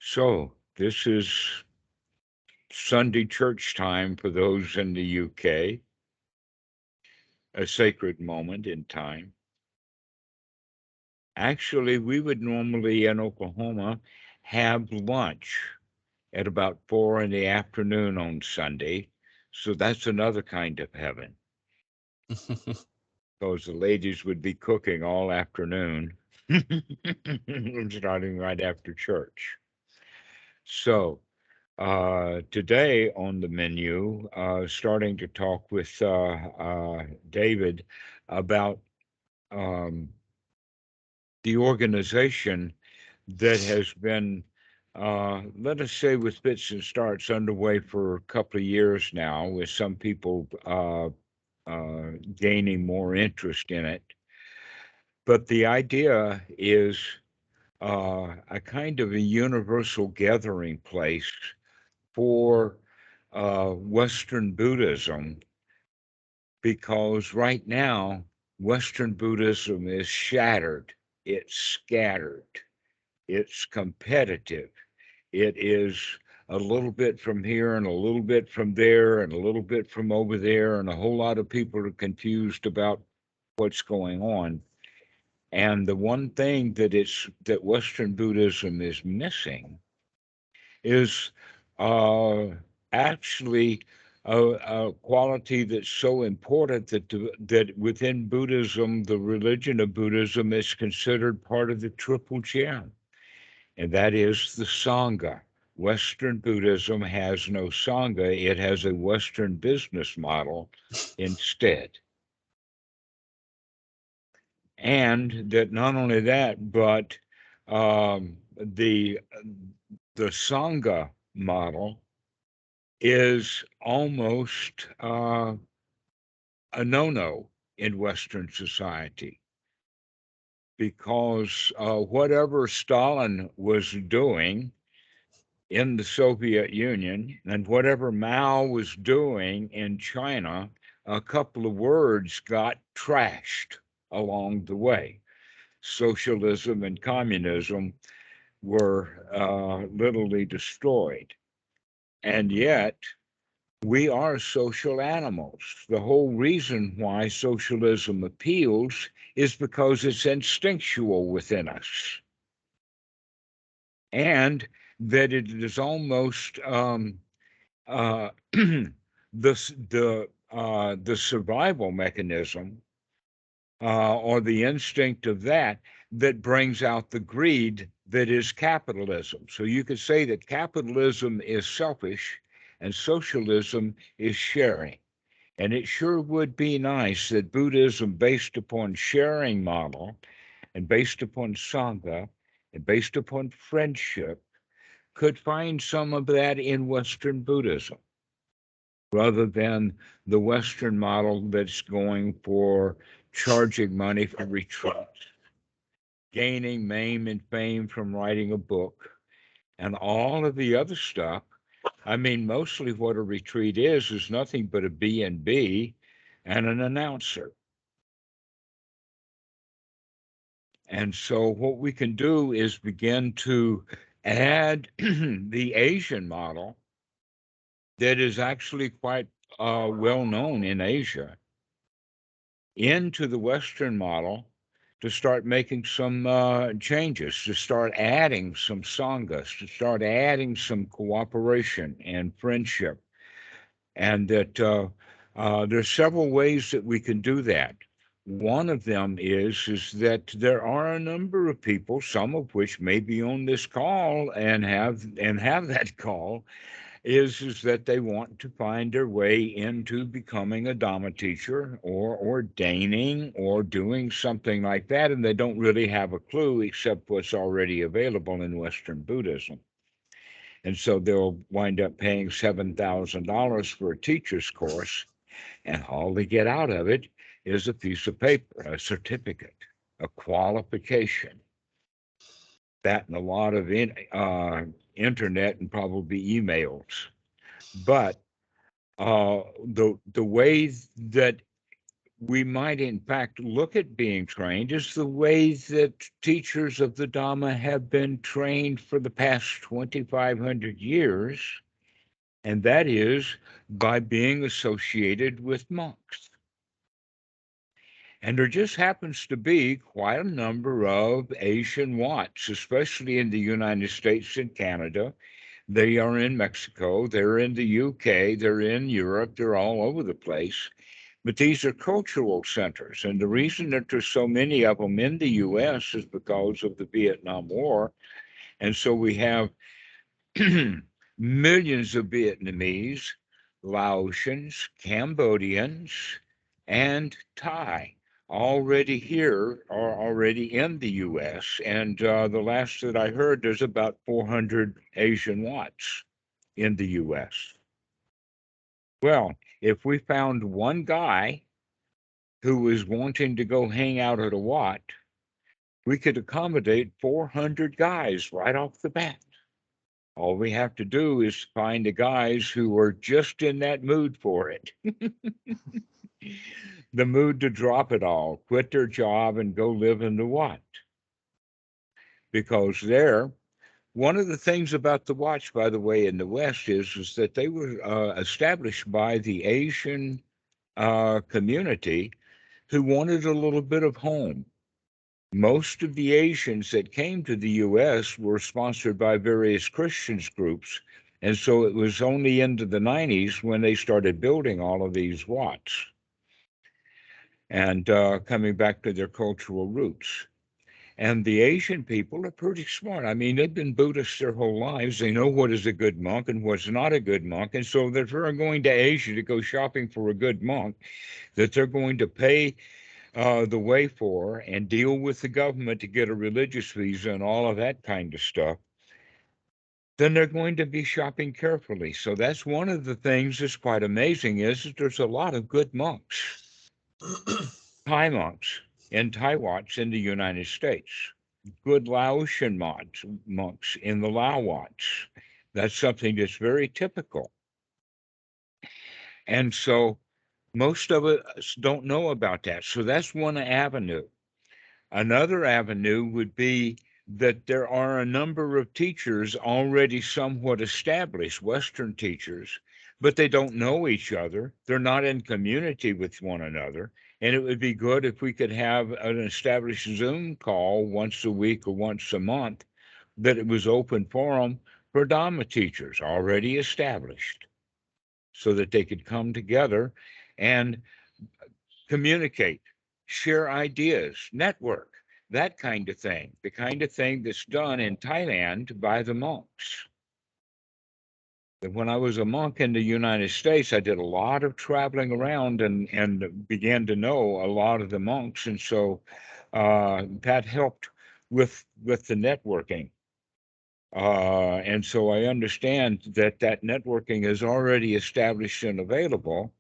So, this is Sunday church time for those in the UK, a sacred moment in time. Actually, we would normally in Oklahoma have lunch at about 4 in the afternoon on Sunday. So, that's another kind of heaven because the ladies would be cooking all afternoon, starting right after church. So, today on the menu, starting to talk with David about um, the organization that has been, let us say, with fits and starts underway for a couple of years now, with some people gaining more interest in it. But the idea is a kind of a universal gathering place for Western Buddhism, because right now, Western Buddhism is shattered, it's scattered, it's competitive, it is a little bit from here and a little bit from there and a little bit from over there, and a whole lot of people are confused about what's going on. And the one thing that Western Buddhism is missing is uh, actually a quality that's so important that within Buddhism, the religion of Buddhism is considered part of the triple gem, and that is the Sangha. Western Buddhism has no Sangha, it has a Western business model instead. And that not only that, but the Sangha model is almost a no-no in Western society, because whatever Stalin was doing in the Soviet Union and whatever Mao was doing in China, a couple of words got trashed along the way. Socialism and communism were literally destroyed. And yet, we are social animals. The whole reason why socialism appeals is because it's instinctual within us, and that it is almost the the survival mechanism, or the instinct of that brings out the greed that is capitalism. So you could say that capitalism is selfish and socialism is sharing. And it sure would be nice that Buddhism, based upon sharing model and based upon Sangha and based upon friendship, could find some of that in Western Buddhism rather than the Western model that's going for charging money for retreats, gaining name and fame from writing a book, and all of the other stuff. I mean, mostly what a retreat is nothing but a B&B and an announcer. And so what we can do is begin to add the Asian model that is actually quite well known in Asia into the Western model, to start making some changes, to start adding some sanghas, to start adding some cooperation and friendship. And that there's several ways that we can do that. One of them is that there are a number of people, some of which may be on this call and have that call, is that they want to find their way into becoming a Dhamma teacher or ordaining or doing something like that, and they don't really have a clue except what's already available in Western Buddhism. And so they'll wind up paying $7,000 for a teacher's course, and all they get out of it is a piece of paper, a certificate, a qualification. That and a lot of internet and probably emails. But the way that we might in fact look at being trained is the way that teachers of the Dhamma have been trained for the past 2,500 years, and that is by being associated with monks. And there just happens to be quite a number of Asian Wats, especially in the United States and Canada. They are in Mexico, they're in the UK, they're in Europe, they're all over the place. But these are cultural centers. And the reason that there's so many of them in the US is because of the Vietnam War. And so we have millions of Vietnamese, Laotians, Cambodians, and Thai already here or already in the US. And the last that I heard, there's about 400 Asian Wats in the US. Well, if we found one guy who was wanting to go hang out at a Wat, we could accommodate 400 guys right off the bat. All we have to do is find the guys who are just in that mood for it. The mood to drop it all, quit their job, and go live in the Wat. Because there, one of the things about the Wats, by the way, in the West is that they were established by the Asian community who wanted a little bit of home. Most of the Asians that came to the U.S. were sponsored by various Christians groups. And so it was only into the 90s when they started building all of these Wats and coming back to their cultural roots. And the Asian people are pretty smart. I mean, they've been Buddhists their whole lives. They know what is a good monk and what's not a good monk. And so if they're going to Asia to go shopping for a good monk, that they're going to pay the way for and deal with the government to get a religious visa and all of that kind of stuff, then they're going to be shopping carefully. So that's one of the things that's quite amazing is that there's a lot of good monks, Thai monks and Thai Wats in the United States, good Laotian monks in the Lao Wats. That's something that's very typical. And so most of us don't know about that. So that's one avenue. Another avenue would be that there are a number of teachers already somewhat established, Western teachers, but they don't know each other. They're not in community with one another. And it would be good if we could have an established Zoom call once a week or once a month that it was open forum for Dhamma teachers already established so that they could come together and communicate, share ideas, network, that kind of thing, the kind of thing that's done in Thailand by the monks. When I was a monk in the United States, I did a lot of traveling around and began to know a lot of the monks. And so that helped with the networking. And so I understand that networking is already established and available,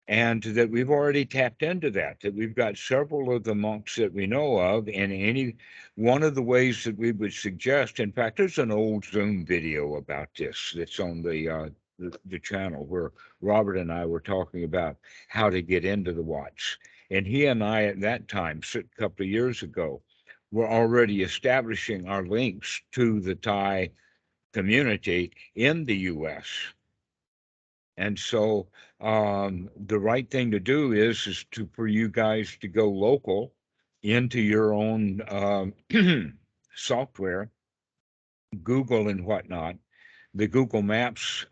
and that we've already tapped into that we've got several of the monks that we know of, and any one of the ways that we would suggest, in fact, there's an old Zoom video about this that's on the channel where Robert and I were talking about how to get into the Wats. And he and I at that time, a couple of years ago, were already establishing our links to the Thai community in the U.S. And so the right thing to do is for you guys to go local into your own software, Google and whatnot, the Google Maps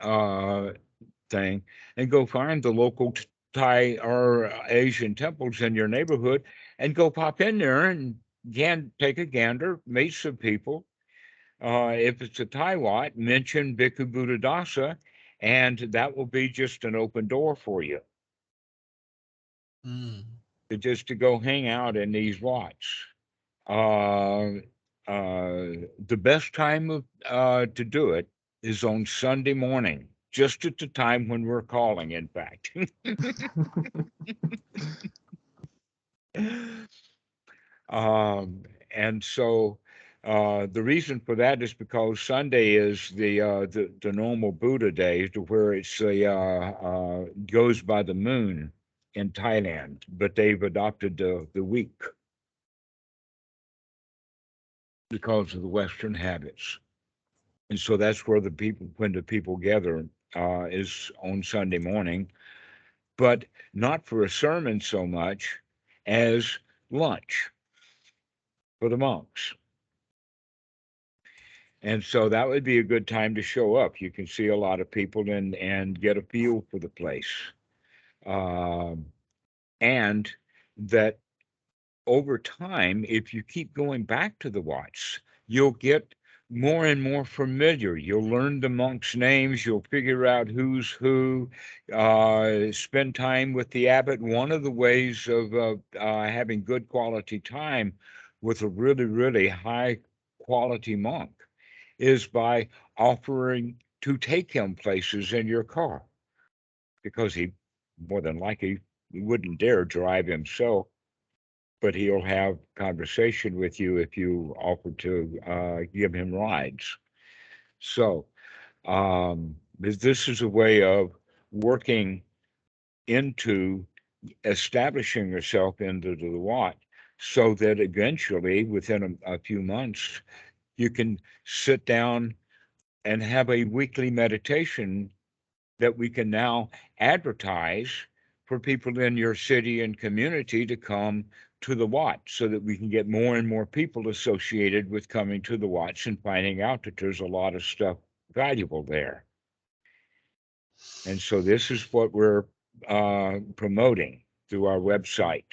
thing, and go find the local Thai or Asian temples in your neighborhood and go pop in there and take a gander, meet some people. If it's a Thai Wat, mention Bhikkhu Buddhadasa, and that will be just an open door for you. Just to go hang out in these Wats. The best time to do it is on Sunday morning, just at the time when we're calling, in fact. And so the reason for that is because Sunday is the normal Buddha day, to where it's goes by the moon. in Thailand, but they've adopted the week because of the Western habits. And so that's where when the people gather, is on Sunday morning, but not for a sermon so much as lunch for the monks. And so that would be a good time to show up. You can see a lot of people and get a feel for the place. Um, and that over time, if you keep going back to the Watts, you'll get more and more familiar. You'll learn the monks' names. You'll figure out who's who. Spend time with the abbot. One of the ways of having good quality time with a really, really high quality monk is by offering to take him places in your car, because he more than likely he wouldn't dare drive himself, but he'll have conversation with you if you offer to give him rides. So this is a way of working into establishing yourself into the Wat, so that eventually, within a few months, you can sit down and have a weekly meditation that we can now advertise for people in your city and community to come to the Watts, so that we can get more and more people associated with coming to the Watts and finding out that there's a lot of stuff valuable there. And so this is what we're promoting through our website,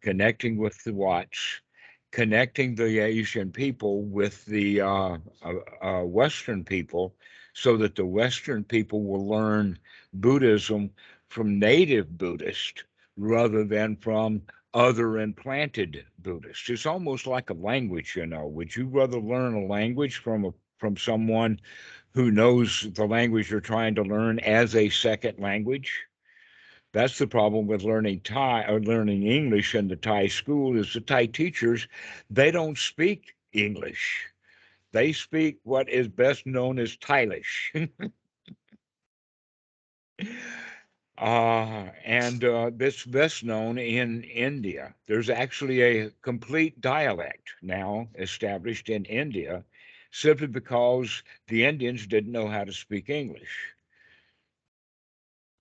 connecting with the Watts, connecting the Asian people with the Western people, so that the Western people will learn Buddhism from native Buddhists rather than from other implanted Buddhists. It's almost like a language, you know. Would you rather learn a language from someone who knows the language you're trying to learn as a second language? That's the problem with learning Thai or learning English in the Thai school, is the Thai teachers, they don't speak English. They speak what is best known as Thailish. And that's best known in India. There's actually a complete dialect now established in India, simply because the Indians didn't know how to speak English,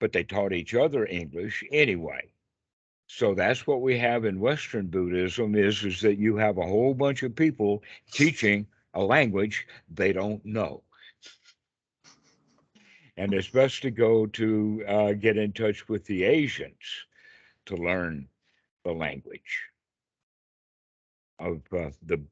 but they taught each other English anyway. So that's what we have in Western Buddhism, is that you have a whole bunch of people teaching a language they don't know. And it's best to go to get in touch with the Asians to learn the language of the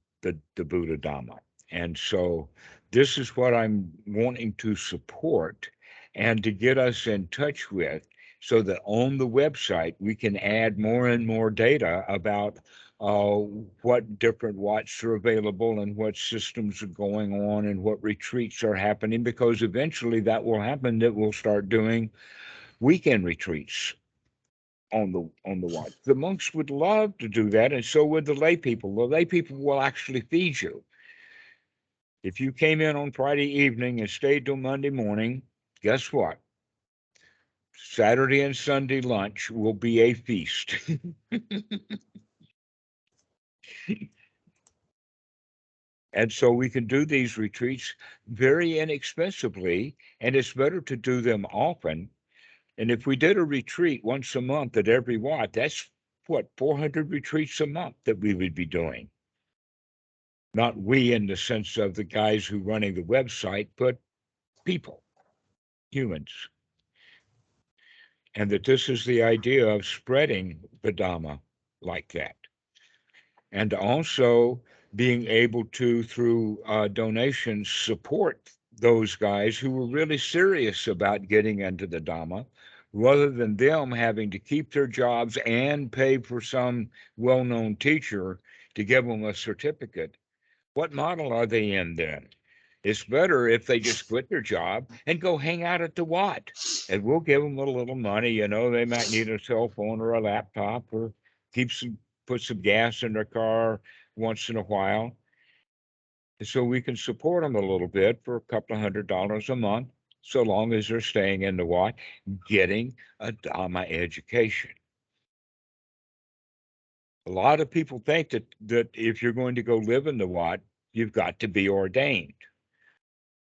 Buddha Dhamma. And so this is what I'm wanting to support and to get us in touch with, so that on the website we can add more and more data about uh, what different watts are available and what systems are going on and what retreats are happening, because eventually that will happen, that we'll start doing weekend retreats on the watch. The monks would love to do that, and so would the lay people. The lay people will actually feed you. If you came in on Friday evening and stayed till Monday morning, guess what? Saturday and Sunday lunch will be a feast. And so we can do these retreats very inexpensively, and it's better to do them often. And if we did a retreat once a month at every Watt, that's what, 400 retreats a month that we would be doing. Not we in the sense of the guys who running the website, but people, humans. And that this is the idea of spreading the Dhamma like that. And also being able to, through donations, support those guys who were really serious about getting into the Dhamma, rather than them having to keep their jobs and pay for some well-known teacher to give them a certificate. What model are they in then? It's better if they just quit their job and go hang out at the Watt, and we'll give them a little money. You know, they might need a cell phone or a laptop, or put some gas in their car once in a while. So we can support them a little bit for a couple of $100 a month, so long as they're staying in the Wat, getting a Dhamma education. A lot of people think that if you're going to go live in the Wat, you've got to be ordained,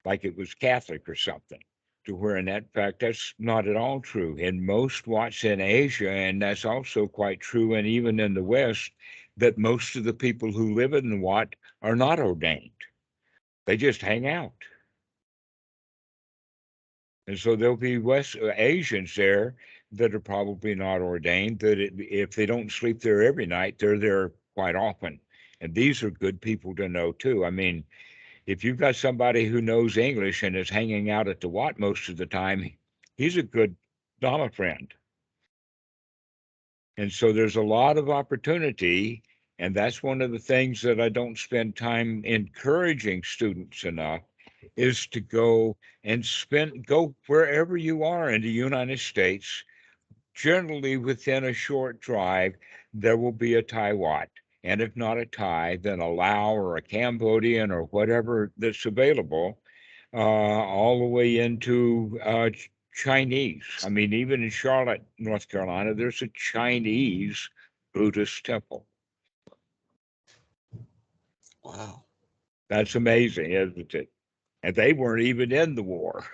like it was Catholic or something. To where, in that fact, that's not at all true. In most Wats in Asia, and that's also quite true, and even in the West, that most of the people who live in the Wat are not ordained. They just hang out. And so there'll be West Asians there that are probably not ordained, that if they don't sleep there every night, they're there quite often. And these are good people to know too. I mean, if you've got somebody who knows English and is hanging out at the Wat most of the time, he's a good Dhamma friend. And so there's a lot of opportunity. And that's one of the things that I don't spend time encouraging students enough, is to go and go wherever you are in the United States. Generally within a short drive, there will be a Thai Wat. And if not a Thai, then a Lao or a Cambodian or whatever that's available, all the way into Chinese. I mean, even in Charlotte, North Carolina, there's a Chinese Buddhist temple. Wow. That's amazing, isn't it? And they weren't even in the war.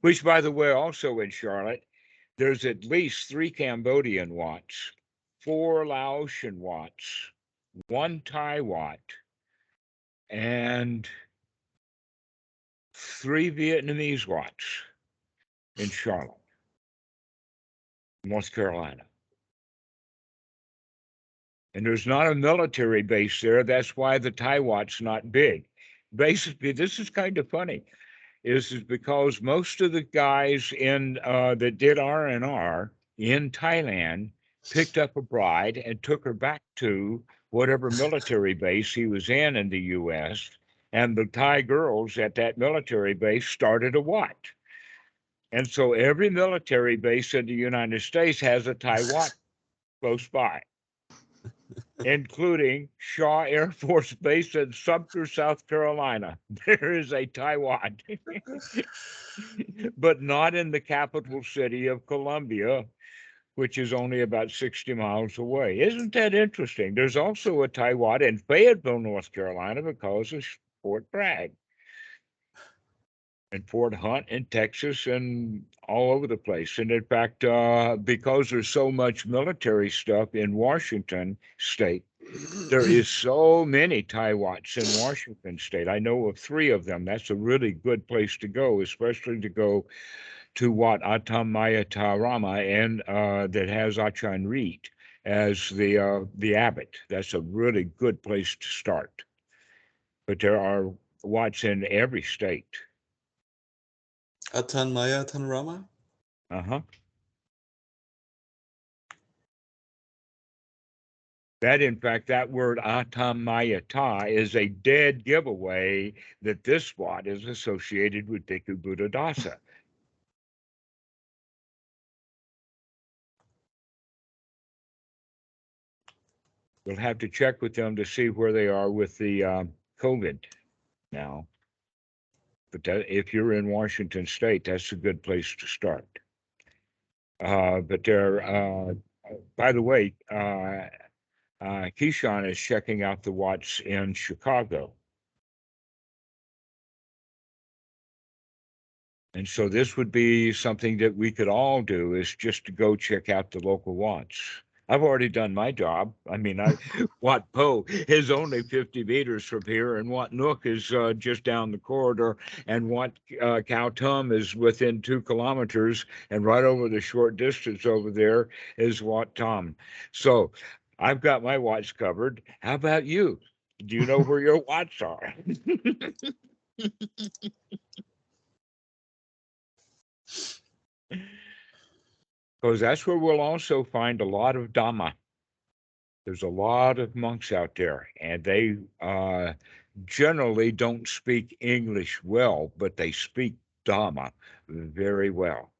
Which, by the way, also in Charlotte, there's at least 3 Cambodian Wats, 4 Laotian Wats, 1 Thai Wat, and 3 Vietnamese Wats in Charlotte, North Carolina. And there's not a military base there. That's why the Thai Wat's not big. Basically, this is kind of funny. Is because most of the guys in that did R&R in Thailand picked up a bride and took her back to whatever military base he was in the U.S. And the Thai girls at that military base started a Wat. And so every military base in the United States has a Thai Wat close by, including Shaw Air Force Base in Sumter, South Carolina. There is a Thai Wat. But not in the capital city of Columbia, which is only about 60 miles away. Isn't that interesting? There's also a Thai Wat in Fayetteville, North Carolina, because of Fort Bragg and Fort Hunt in Texas and all over the place. And in fact, because there's so much military stuff in Washington state, there is so many Thai Wats in Washington state. I know of 3 of them. That's a really good place to go, especially to go to Wat Atamayata and that has Achan Reed as the abbot. That's a really good place to start. But there are Wats in every state. Atan Maya Atan Rama? Uh-huh. That, in fact, that word Atamayata is a dead giveaway that this Wat is associated with Bhikkhu Buddhadasa. We'll have to check with them to see where they are with the COVID now. But if you're in Washington State, that's a good place to start. But there, by the way, Keyshawn is checking out the Wats in Chicago. And so this would be something that we could all do, is just to go check out the local Wats. I've already done my job. I mean, Wat Po is only 50 meters from here, and Wat Nook is just down the corridor, and Wat Khao Tum is within 2 kilometers, and right over the short distance over there is Wat Tom. So I've got my Wats covered. How about you? Do you know where your Wats are? Because that's where we'll also find a lot of Dhamma. There's a lot of monks out there, and they generally don't speak English well, but they speak Dhamma very well.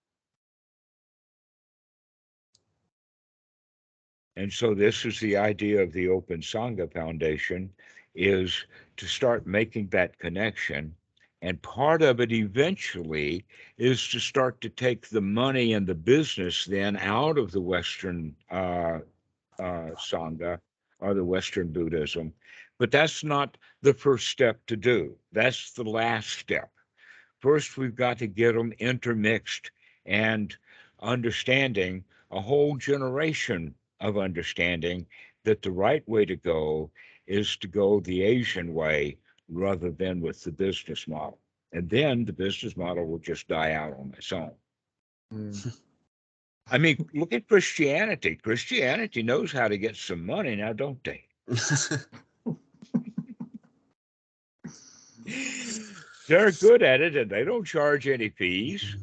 And so this is the idea of the Open Sangha Foundation, is to start making that connection And part of it eventually is to start to take the money and the business then out of the Western Sangha or the Western Buddhism. But that's not the first step to do. That's the last step. First, we've got to get them intermixed and understanding a whole generation of understanding that the right way to go is to go the Asian way rather than with the business model. And then the business model will just die out on its own. I mean, look at Christianity. Christianity knows how to get some money now, don't they? They're good at it and they don't charge any fees.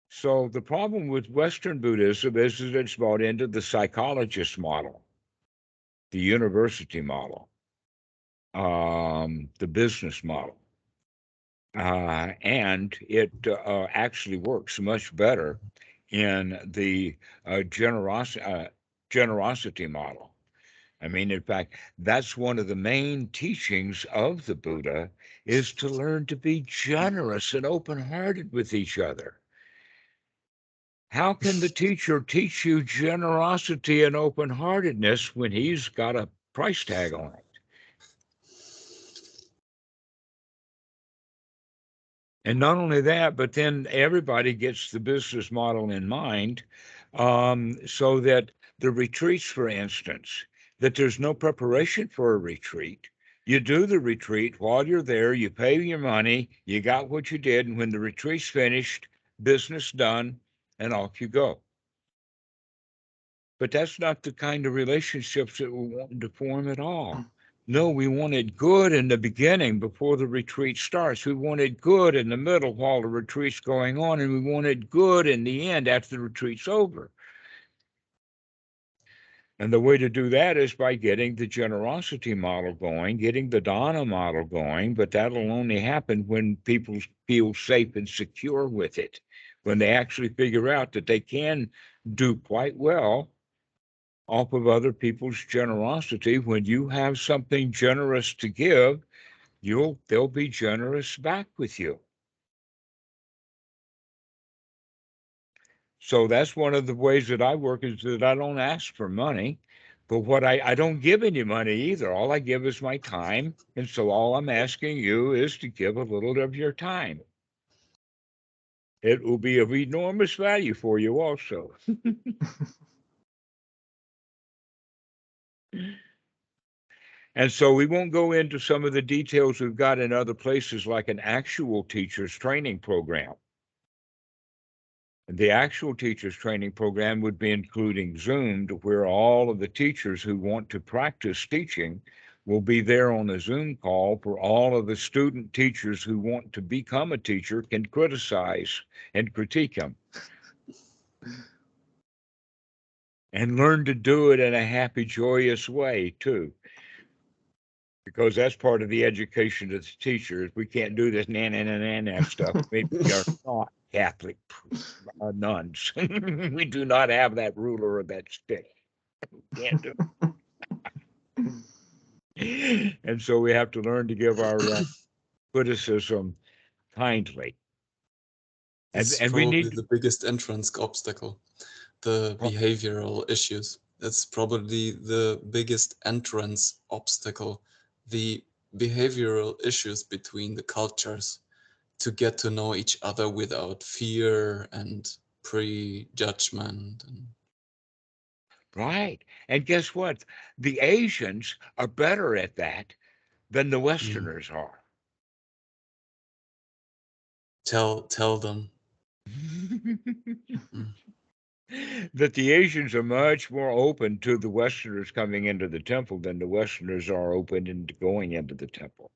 So the problem with Western Buddhism is that it's bought into the psychologist model, the university model, the business model. And it actually works much better in the generosity model. I mean, in fact, that's one of the main teachings of the Buddha is to learn to be generous and open-hearted with each other. How can the teacher teach you generosity and open-heartedness when he's got a price tag on it? And not only that, but then everybody gets the business model in mind, so that the retreats, for instance, that there's no preparation for a retreat. You do the retreat while you're there, you pay your money, you got what you did, and when the retreat's finished, business done, and off you go. But that's not the kind of relationships that we're wanting to form at all. No, we wanted good in the beginning before the retreat starts. We wanted good in the middle while the retreat's going on, and we wanted good in the end after the retreat's over. And the way to do that is by getting the generosity model going, getting the Dhamma model going, but that'll only happen when people feel safe and secure with it, when they actually figure out that they can do quite well off of other people's generosity. When you have something generous to give, they'll be generous back with you. So that's one of the ways that I work is that I don't ask for money, but what I don't give any money either. All I give is my time. And so all I'm asking you is to give a little of your time. It will be of enormous value for you also. And so we won't go into some of the details we've got in other places, like an actual teacher's training program. The actual teacher's training program would be including Zoom, to where all of the teachers who want to practice teaching will be there on a Zoom call, for all of the student teachers who want to become a teacher can criticize and critique them. And learn to do it in a happy, joyous way, too. Because that's part of the education of the teachers. We can't do this na stuff. We are not Catholic nuns. We do not have that ruler or that stick. We can't do it. And so we have to learn to give our criticism kindly. It's And we probably need the biggest entrance obstacle, the behavioral issues. That's probably the biggest entrance obstacle, the behavioral issues between the cultures, to get to know each other without fear and prejudgment. right. And guess what? The Asians are better at that than the Westerners are. Tell them. That the Asians are much more open to the Westerners coming into the temple than the Westerners are open into going into the temple.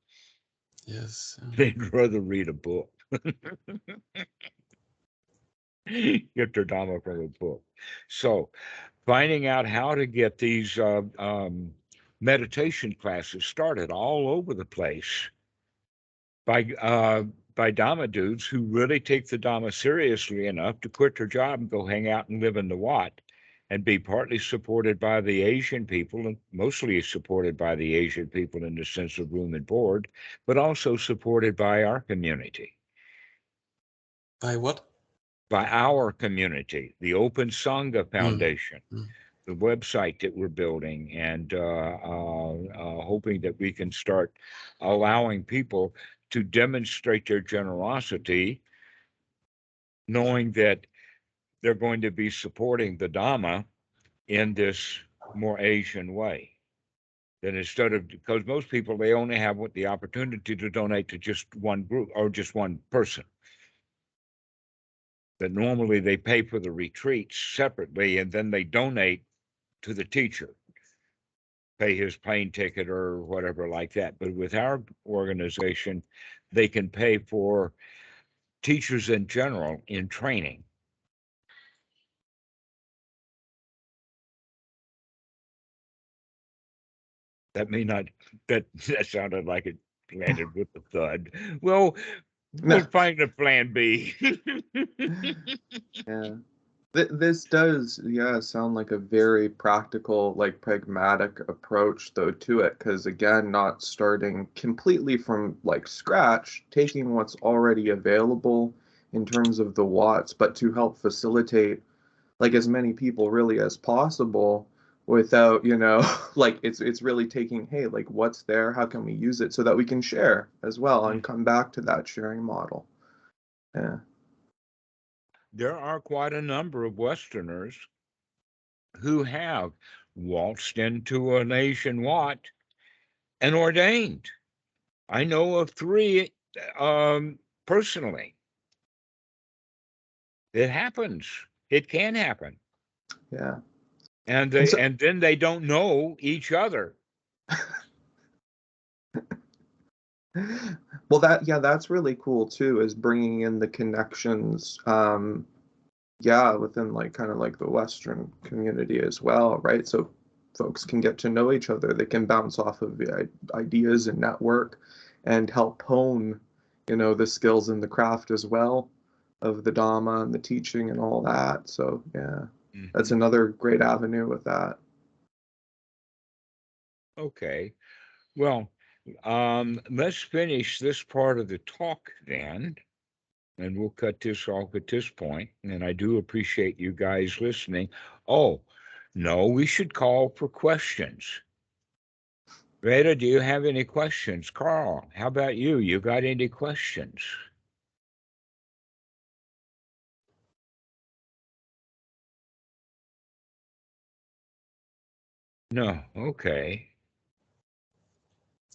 Yes. They'd rather read a book. Get their Dhamma from a book. So finding out how to get these meditation classes started all over the place by Dhamma dudes who really take the Dhamma seriously enough to quit their job and go hang out and live in the Wat and be partly supported by the Asian people, and mostly supported by the Asian people in the sense of room and board, but also supported by our community. By what? By our community, the Open Sangha Mm, Foundation, mm. the website that we're building, and hoping that we can start allowing people to demonstrate their generosity, knowing that they're going to be supporting the Dhamma in this more Asian way. That instead of, because most people, they only have the opportunity to donate to just one group or just one person. That normally they pay for the retreats separately and then they donate to the teacher, pay his plane ticket or whatever like that. But with our organization, they can pay for teachers in general in training. That may not, that sounded like it landed with a thud. Well, No, we'll find a plan B. yeah. This does, yeah, sound like a very practical, like pragmatic approach though to it, because again, not starting completely from like scratch, taking what's already available in terms of the watts, but to help facilitate like as many people really as possible without, like it's really taking, hey, like what's there, how can we use it so that we can share as well and come back to that sharing model. Yeah. There are quite a number of Westerners who have waltzed into an Asian Wat and ordained. I know of 3 personally. It happens. It can happen. Yeah. And And they so and then they don't know each other. well, that's really cool too, is bringing in the connections, yeah, within like kind of like the Western community as well, right? So folks can get to know each other. They can bounce off of the ideas and network and help hone, the skills and the craft as well of the Dhamma and the teaching and all that. So yeah, that's Mhm. another great avenue with that. Okay. Well, let's finish this part of the talk then, and we'll cut this off at this point. And I do appreciate you guys listening. Oh, no, we should call for questions. Rita, do you have any questions? Carl, how about you? You got any questions? No. Okay.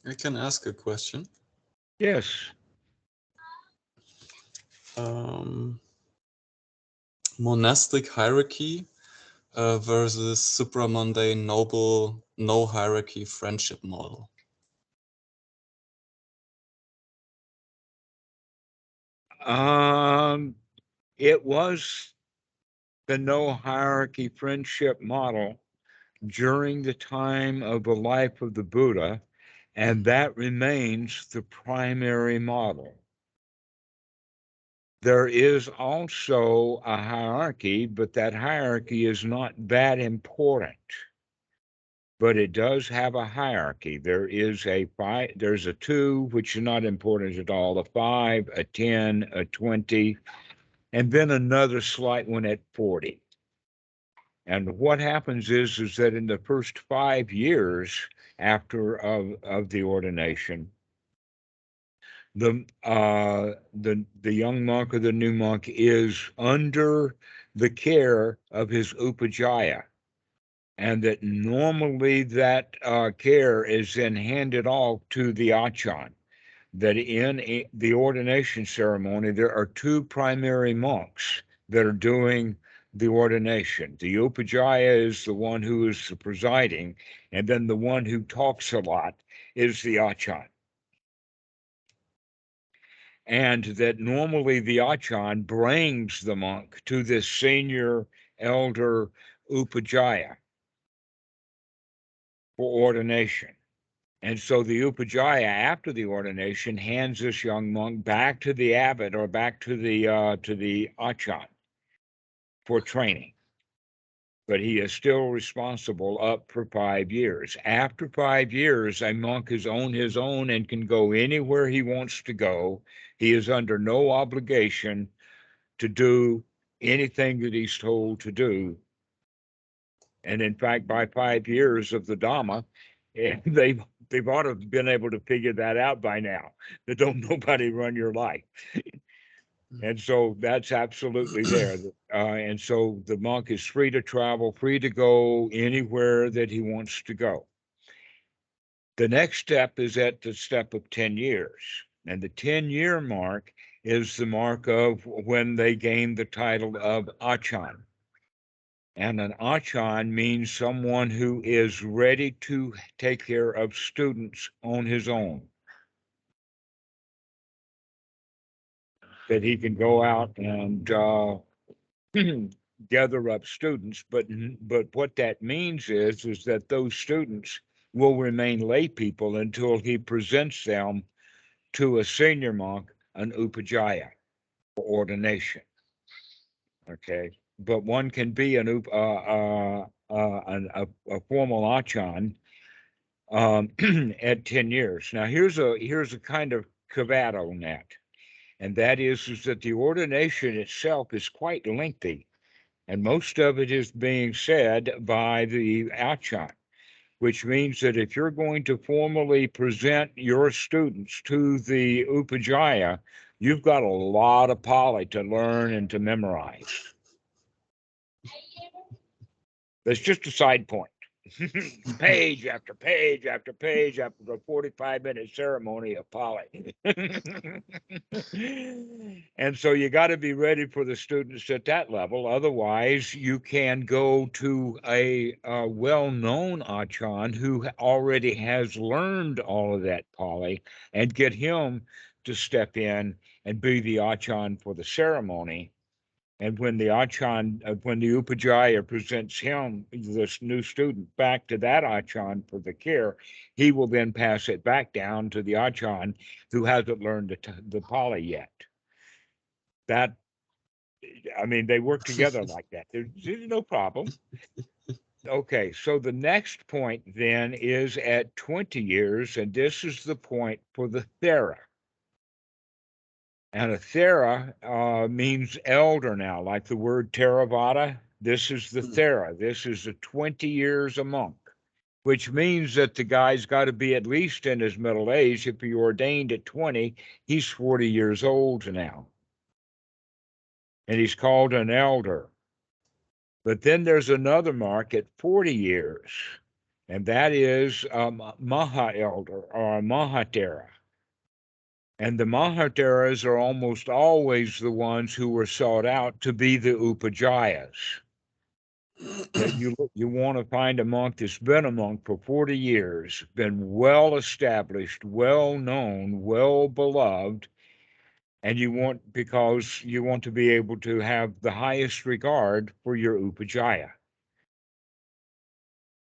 I can ask a question. Yes. Monastic hierarchy versus supramundane noble no hierarchy friendship model. It was the no hierarchy friendship model during the time of the life of the Buddha, and that remains the primary model. There is also a hierarchy, but that hierarchy is not that important. But it does have a hierarchy. There is a 5, there's a 2, which is not important at all, a 5, a 10, a 20, and then another slight one at 40. And what happens is that in the first 5 years after of the ordination, the young monk or the new monk is under the care of his upajjhaya, and that normally that care is then handed off to the achan. That in the ordination ceremony, there are 2 primary monks that are doing the ordination. The upajjhaya is the one who is the presiding, and then the one who talks a lot is the achan. And that normally the achan brings the monk to this senior elder upajjhaya for ordination. And so the upajjhaya, after the ordination, hands this young monk back to the abbot or back to the achan for training. but he is still responsible up for 5 years. After 5 years, a monk is on his own and can go anywhere he wants to go. He is under no obligation to do anything that he's told to do. And in fact, by 5 years of the Dhamma, they've ought to have been able to figure that out by now, that don't nobody run your life. And so that's absolutely there. And so the monk is free to travel, free to go anywhere that he wants to go. The next step is at the step of 10 years. And the 10-year mark is the mark of when they gain the title of Achan. And an Achan means someone who is ready to take care of students on his own. That he can go out and gather up students, but what that means is that those students will remain lay people until he presents them to a senior monk, an upajjhaya, for ordination. Okay, but one can be a formal achan at 10 years. Now here's a kind of caveat on that, and that is that the ordination itself is quite lengthy. And most of it is being said by the achan, which means that if you're going to formally present your students to the upajjhaya, you've got a lot of Pali to learn and to memorize. That's just a side point. Page after page after page after the 45-minute ceremony of Pali. And so you got to be ready for the students at that level. Otherwise, you can go to a well-known achan who already has learned all of that Pali and get him to step in and be the achan for the ceremony. And when the achan, when the upajjhaya presents him, this new student, back to that achan for the care, he will then pass it back down to the achan who hasn't learned the Pali yet. That, I mean, they work together like that. There's no problem. Okay, so the next point then is at 20 years, and this is the point for the thera. And a thera means elder now, like the word Theravada. This is the thera. This is the 20 years a monk, which means that the guy's got to be at least in his middle age. If he ordained at 20, he's 40 years old now. And he's called an elder. But then there's another mark at 40 years, and that is Maha elder or Mahathera. And the Mahatheras are almost always the ones who were sought out to be the upajjhayas. That you want to find a monk that's been a monk for 40 years, been well established, well known, well beloved, and because you want to be able to have the highest regard for your upajjhaya.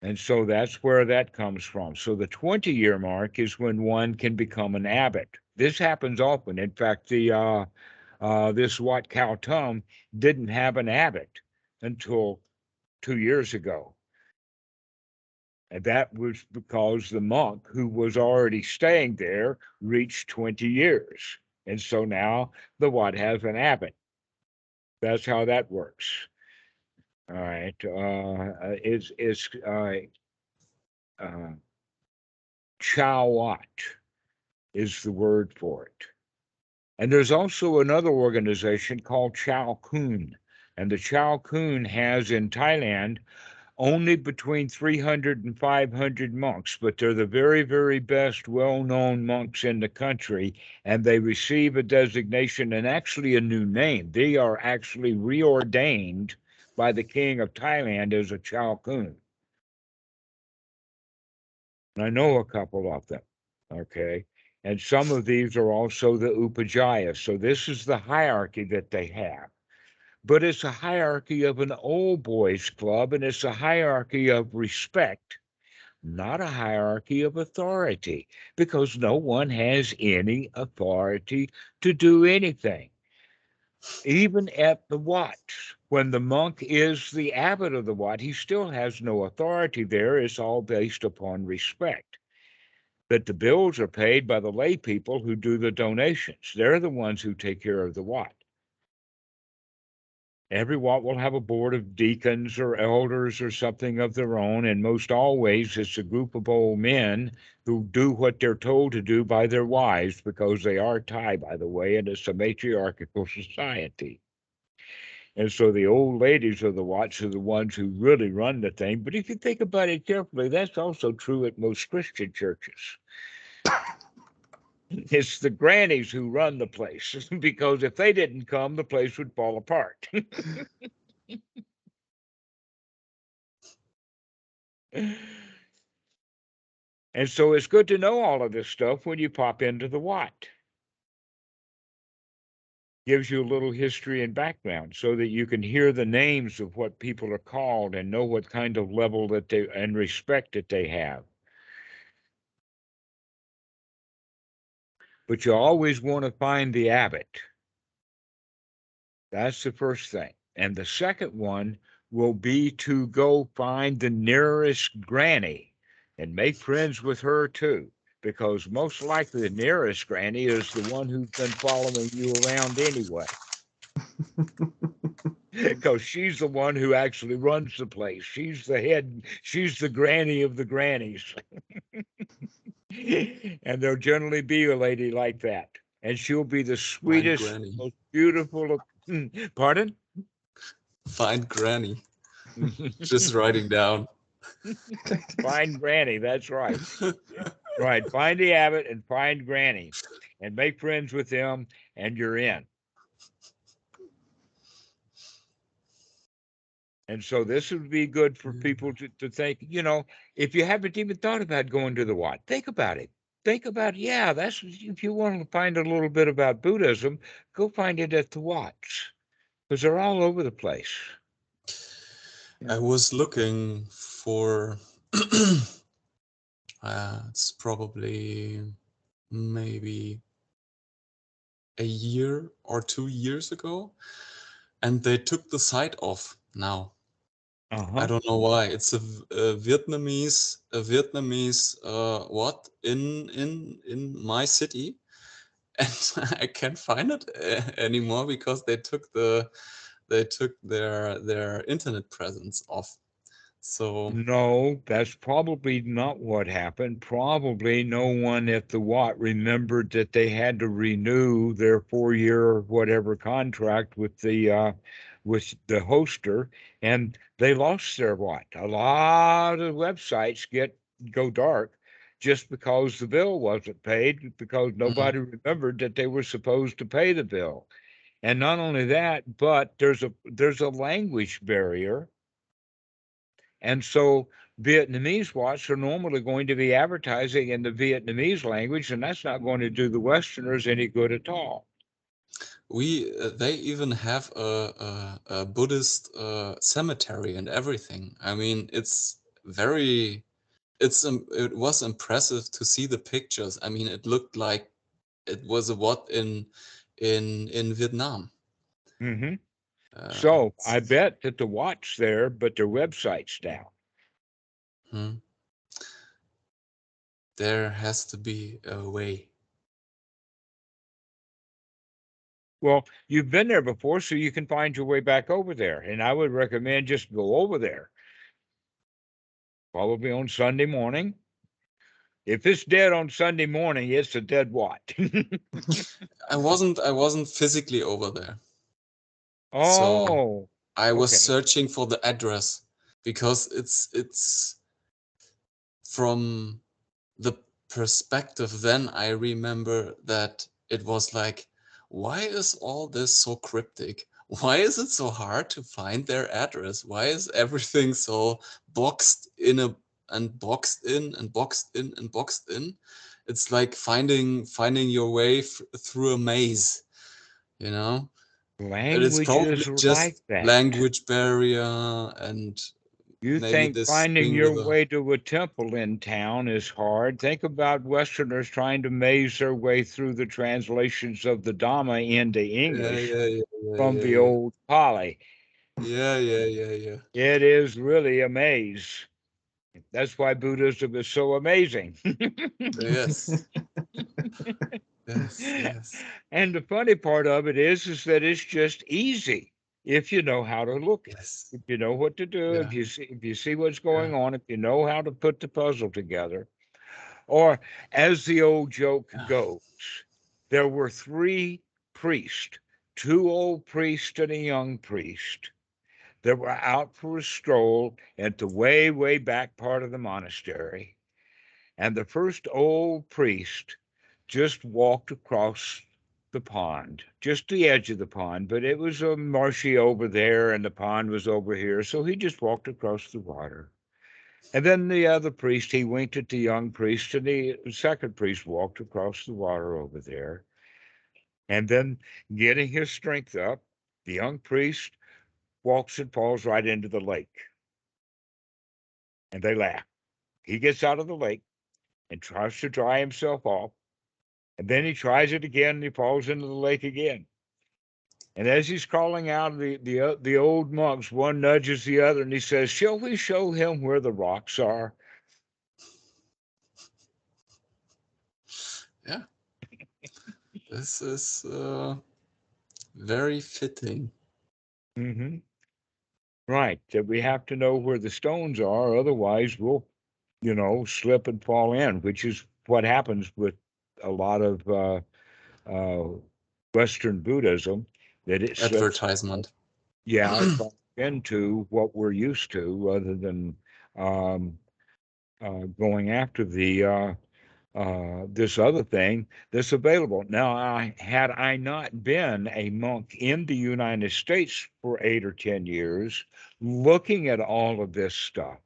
And so that's where that comes from. So the 20-year mark is when one can become an abbot. This happens often. In fact, this Wat Khao Tum didn't have an abbot until 2 years ago. And that was because the monk who was already staying there reached 20 years. And so now the Wat has an abbot. That's how that works. All right. It's Chawat is the word for it. And there's also another organization called Chao Kun. And the Chao Kun has in Thailand only between 300 and 500 monks, but they're the very, very best well-known monks in the country, and they receive a designation and actually a new name. They are actually reordained by the king of Thailand as a Chao Kun. And I know a couple of them, okay? And some of these are also the upajjhayas. So this is the hierarchy that they have. But it's a hierarchy of an old boys club, and it's a hierarchy of respect, not a hierarchy of authority, because no one has any authority to do anything. Even at the Wat, when the monk is the abbot of the Wat, he still has no authority there. It's all based upon respect. But the bills are paid by the lay people who do the donations. They're the ones who take care of the Wat. Every Wat will have a board of deacons or elders or something of their own, and most always it's a group of old men who do what they're told to do by their wives, because they are Thai, by the way, and it's a matriarchal society. And so the old ladies of the Wats are the ones who really run the thing. But if you think about it carefully, that's also true at most Christian churches. It's the grannies who run the place, because if they didn't come, the place would fall apart. And so it's good to know all of this stuff when you pop into the Wat. Gives you a little history and background so that you can hear the names of what people are called and know what kind of level that they and respect that they have. But you always want to find the abbot. That's the first thing. And the second one will be to go find the nearest granny and make friends with her too, because most likely the nearest granny is the one who's been following you around anyway. Because she's the one who actually runs the place. She's the head, she's the granny of the grannies. And there'll generally be a lady like that. And she'll be the Find sweetest, granny. most beautiful of, pardon? Find granny. Just writing down. Find granny, that's right. Right. Find the abbot and find granny and make friends with them, and you're in. And so this would be good for people to think, if you haven't even thought about going to the Wat, think about it. Think about, yeah, that's if you want to find a little bit about Buddhism, go find it at the Wats, because they're all over the place. I was looking for it's probably maybe a year or 2 years ago, and they took the site off now. I don't know why. It's a Vietnamese what in my city, and I can't find it anymore because they took their internet presence off. So No, that's probably not what happened. Probably no one at the Watt remembered that they had to renew their 4-year whatever contract with the hoster, and they lost their Watt. A lot of websites go dark just because the bill wasn't paid, because nobody remembered that they were supposed to pay the bill. And not only that, but there's a language barrier. And so Vietnamese Watts are normally going to be advertising in the Vietnamese language, and that's not going to do the Westerners any good at all. they even have a Buddhist cemetery and everything. I mean, it was impressive to see the pictures. I mean, it looked like it was a Wat in Vietnam. Mm-hmm. So I bet that the Watts there, but their website's down. There has to be a way. Well, you've been there before, so you can find your way back over there. And I would recommend just go over there, probably on Sunday morning. If it's dead on Sunday morning, it's a dead Wat. I wasn't physically over there. Oh, so I was okay. searching for the address because it's from the perspective. Then I remember that it was like, why is all this so cryptic? Why is it so hard to find their address? Why is everything so boxed in and boxed in and boxed in and boxed in? It's like finding your way through a maze, you know? It's probably Languages are just like that. language barrier and You maybe think this finding thing your with a way to a temple in town is hard? Think about Westerners trying to maze their way through the translations of the Dhamma into English from the yeah. old Pali. Yeah. It is really a maze. That's why Buddhism is so amazing. Yes. Yes. And the funny part of it is that it's just easy if you know how to look at it. Yes. If you know what to do, Yeah. if you see what's going on, if you know how to put the puzzle together. Or as the old joke goes, there were three priests, two old priests and a young priest, that were out for a stroll at the way, way back part of the monastery. And the first old priest just walked across the pond, just the edge of the pond, but it was a marshy over there and the pond was over here. So he just walked across the water. And then the other priest, he winked at the young priest, and the second priest walked across the water over there. And then, getting his strength up, the young priest walks and falls right into the lake. And they laugh. He gets out of the lake and tries to dry himself off. And then he tries it again and he falls into the lake again. And as he's crawling out, the old monks, one nudges the other and he says, "Shall we show him where the rocks are?" Yeah. This is very fitting. Mm-hmm. Right. That we have to know where the stones are. Otherwise, we'll, slip and fall in, which is what happens with a lot of Western Buddhism, that it slips, Advertisement. it falls into what we're used to rather than um, going after the this other thing that's available. Now, had I not been a monk in the United States for 8 or 10 years, looking at all of this stuff,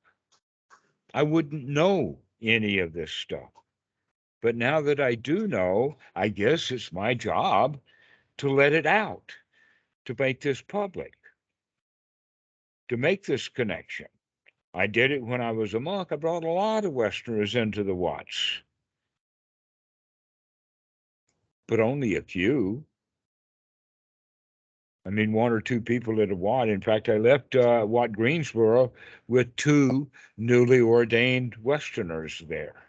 I wouldn't know any of this stuff. But now that I do know, I guess it's my job to let it out, to make this public, to make this connection. I did it when I was a monk. I brought a lot of Westerners into the Watts, but only a few. I mean, one or two people at a Watt. In fact, I left Watt Greensboro with two newly ordained Westerners there.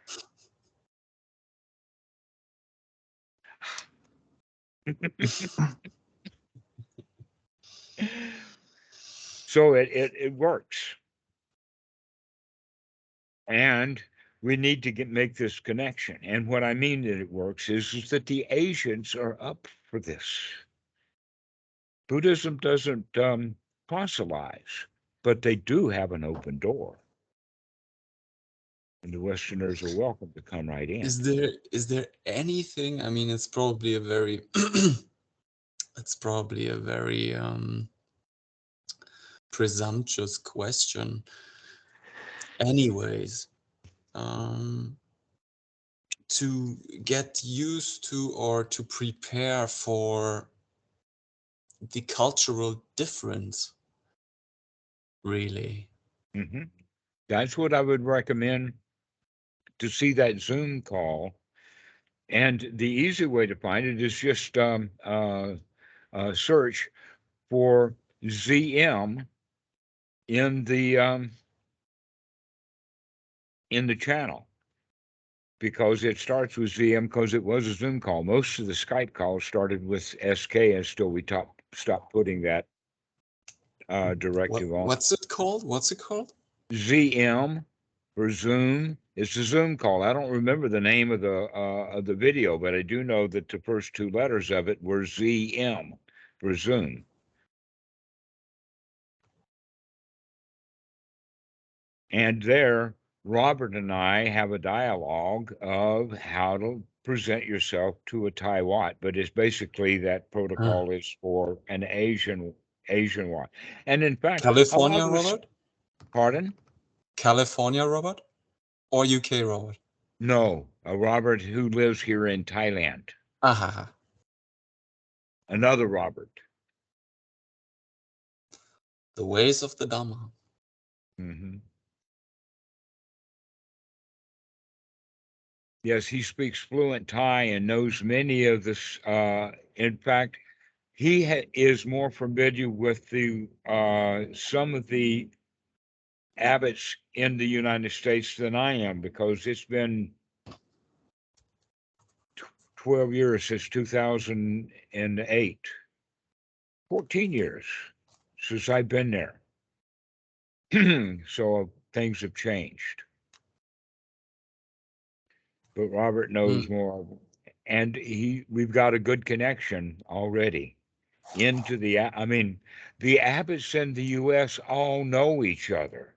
So it works. And we need to make this connection. And what I mean that it works is that the Asians are up for this. Buddhism doesn't fossilize, but they do have an open door. And the Westerners are welcome to come right in. Is there anything? I mean, it's probably a very presumptuous question. Anyways, to get used to or to prepare for the cultural difference, really. Mm-hmm. That's what I would recommend, to see that Zoom call. And the easy way to find it is just search for ZM in the channel, because it starts with ZM because it was a Zoom call. Most of the Skype calls started with SK until we stopped putting that directive on. What's it called? ZM for Zoom. It's a Zoom call. I don't remember the name of the video, but I do know that the first two letters of it were ZM for Zoom. And there, Robert and I have a dialogue of how to present yourself to a Thai Wat, but it's basically that protocol is for an Asian Wat. And in fact, California, Robert? Pardon? California, Robert? Or UK, Robert? No, a Robert who lives here in Thailand. Aha. Another Robert. The ways of the Dhamma. Mm-hmm. Yes, he speaks fluent Thai and knows many of this. In fact, he is more familiar with the some of the abbots in the United States than I am, because it's been 12 years since 2008, 14 years since I've been there. So things have changed. But Robert knows more, and we've got a good connection already into I mean, the abbots in the U.S. all know each other.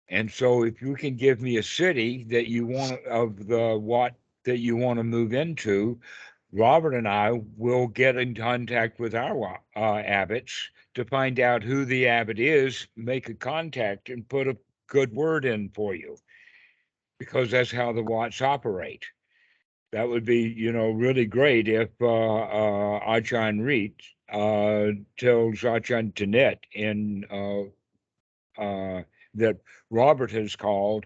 And so if you can give me a city that you want of the what that you want to move into, Robert and I will get in contact with our abbots to find out who the abbot is, make a contact, and put a good word in for you, because that's how the Watts operate. That would be, really great if Ajahn Reet tells Ajahn Tanet that Robert has called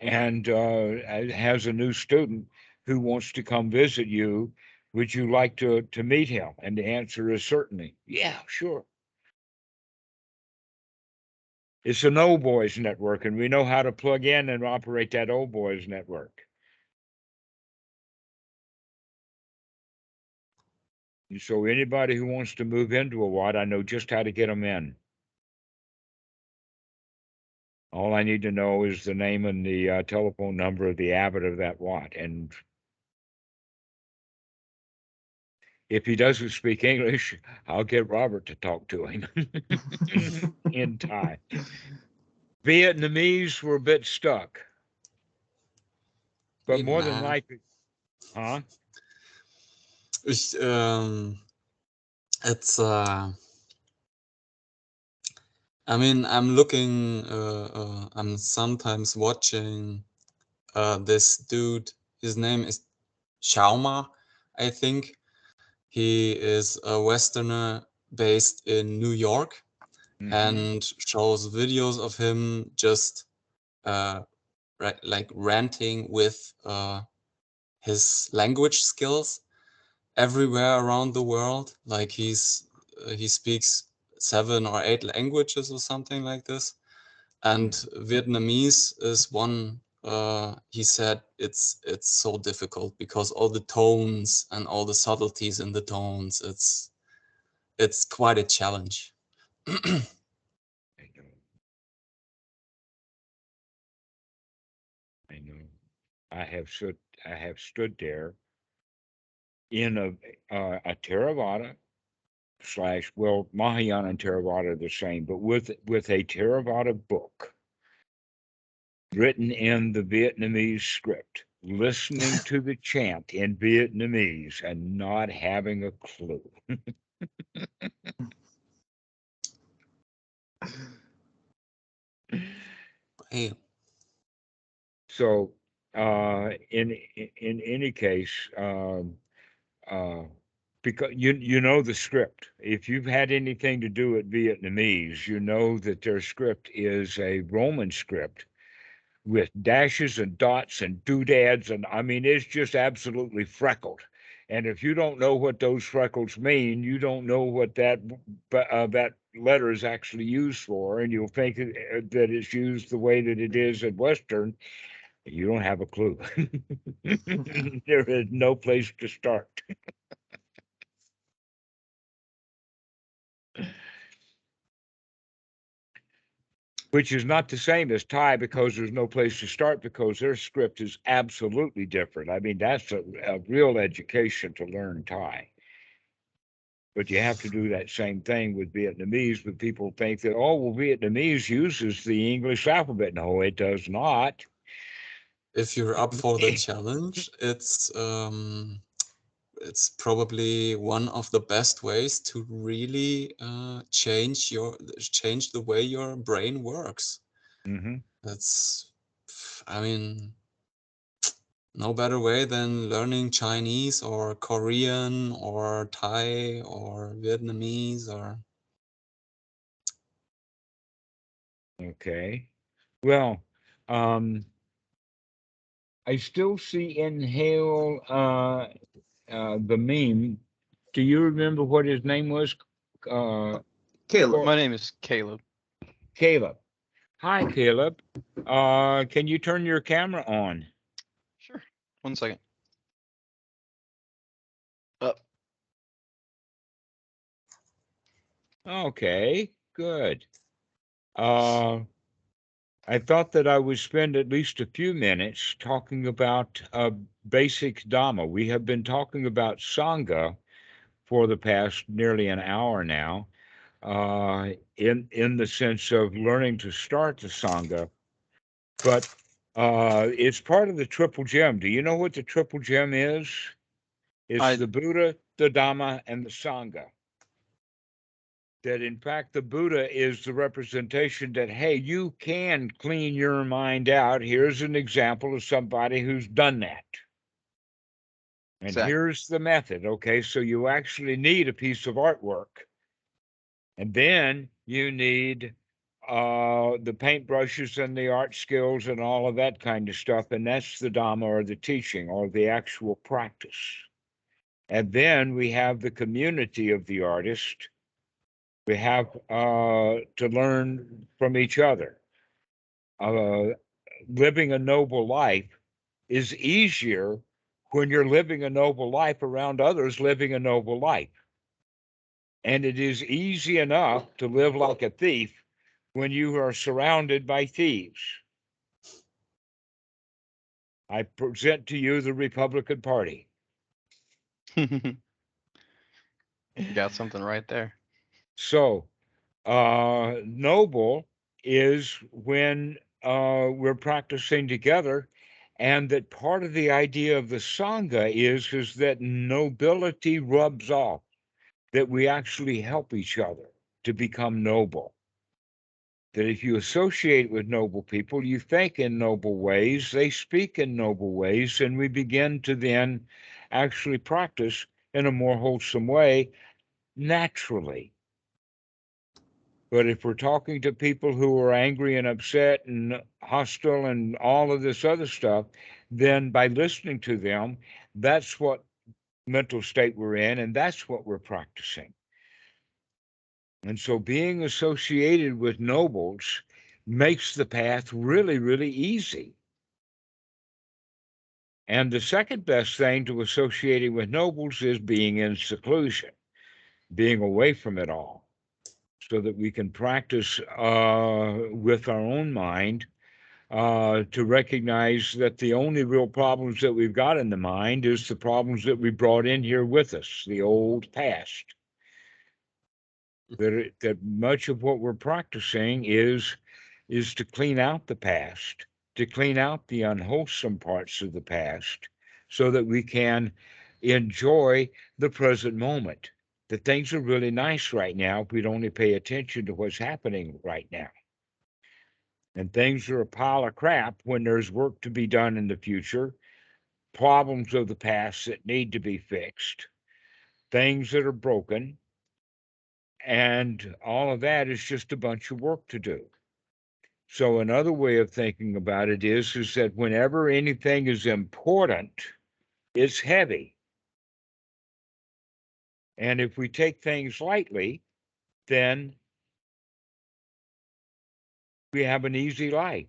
and has a new student who wants to come visit you. Would you like to meet him? And the answer is certainly, yeah, sure. It's an old boys network, and we know how to plug in and operate that old boys network. And so anybody who wants to move into a Wat, I know just how to get them in. All I need to know is the name and the telephone number of the abbot of that Wat. And if he doesn't speak English, I'll get Robert to talk to him in Thai. Vietnamese were a bit stuck, but more than likely, huh? It's I mean, I'm looking, I'm sometimes watching this dude. His name is Shauma, I think. He is a Westerner based in New York, and shows videos of him just like ranting with his language skills everywhere around the world. Like he speaks 7 or 8 languages or something like this, and Vietnamese is one. He said it's so difficult because all the tones and all the subtleties in the tones. It's quite a challenge. I know. I know. I have stood there in a Theravada / well, Mahayana and Theravada are the same, but with a Theravada book written in the Vietnamese script, listening to the chant in Vietnamese and not having a clue. Hey, So, in any case, because you know the script. If you've had anything to do with Vietnamese, you know that their script is a Roman script with dashes and dots and doodads, and I mean it's just absolutely freckled. And if you don't know what those freckles mean, you don't know what that letter is actually used for, and you'll think that it's used the way that it is in Western. You don't have a clue. There is no place to start. Which is not the same as Thai, because there's no place to start, because their script is absolutely different. I mean, that's a real education to learn Thai. But you have to do that same thing with Vietnamese, but people think that, oh, well, Vietnamese uses the English alphabet. No, it does not. if you're up for the challenge, it's probably one of the best ways to really change the way your brain works. Mm-hmm. That's, I mean, no better way than learning Chinese or Korean or Thai or Vietnamese or Okay. Well, I still see inhale the meme. Do you remember what his name was? Caleb. My name is Caleb. Caleb. Hi, Caleb. Can you turn your camera on? Sure. 1 second. Up. Okay, good. I thought that I would spend at least a few minutes talking about basic Dhamma. We have been talking about Sangha for the past nearly an hour now, in the sense of learning to start the Sangha, but it's part of the Triple Gem. Do you know what the Triple Gem is? It's the Buddha, the Dhamma, and the Sangha. That in fact the Buddha is the representation that, hey, you can clean your mind out. Here's an example of somebody who's done that. And Exactly. here's the method. Okay, so you actually need a piece of artwork. And then you need the paintbrushes and the art skills and all of that kind of stuff. And that's the Dhamma, or the teaching, or the actual practice. And then we have the community of the artist. We have to learn from each other. Living a noble life is easier when you're living a noble life around others living a noble life. And it is easy enough to live like a thief when you are surrounded by thieves. I present to you the Republican Party. You got something right there. So, noble is when we're practicing together, and that part of the idea of the Sangha is that nobility rubs off, that we actually help each other to become noble. That if you associate with noble people, you think in noble ways, they speak in noble ways, and we begin to then actually practice in a more wholesome way naturally. But if we're talking to people who are angry and upset and hostile and all of this other stuff, then by listening to them, that's what mental state we're in, and that's what we're practicing. And so being associated with nobles makes the path really, really easy. And the second best thing to associating with nobles is being in seclusion, being away from it all, so that we can practice with our own mind to recognize that the only real problems that we've got in the mind is the problems that we brought in here with us, the old past. That much of what we're practicing is to clean out the past, to clean out the unwholesome parts of the past, so that we can enjoy the present moment. That things are really nice right now if we'd only pay attention to what's happening right now. And things are a pile of crap when there's work to be done in the future, problems of the past that need to be fixed, things that are broken, and all of that is just a bunch of work to do. So another way of thinking about it is that whenever anything is important, it's heavy. And if we take things lightly, then we have an easy life.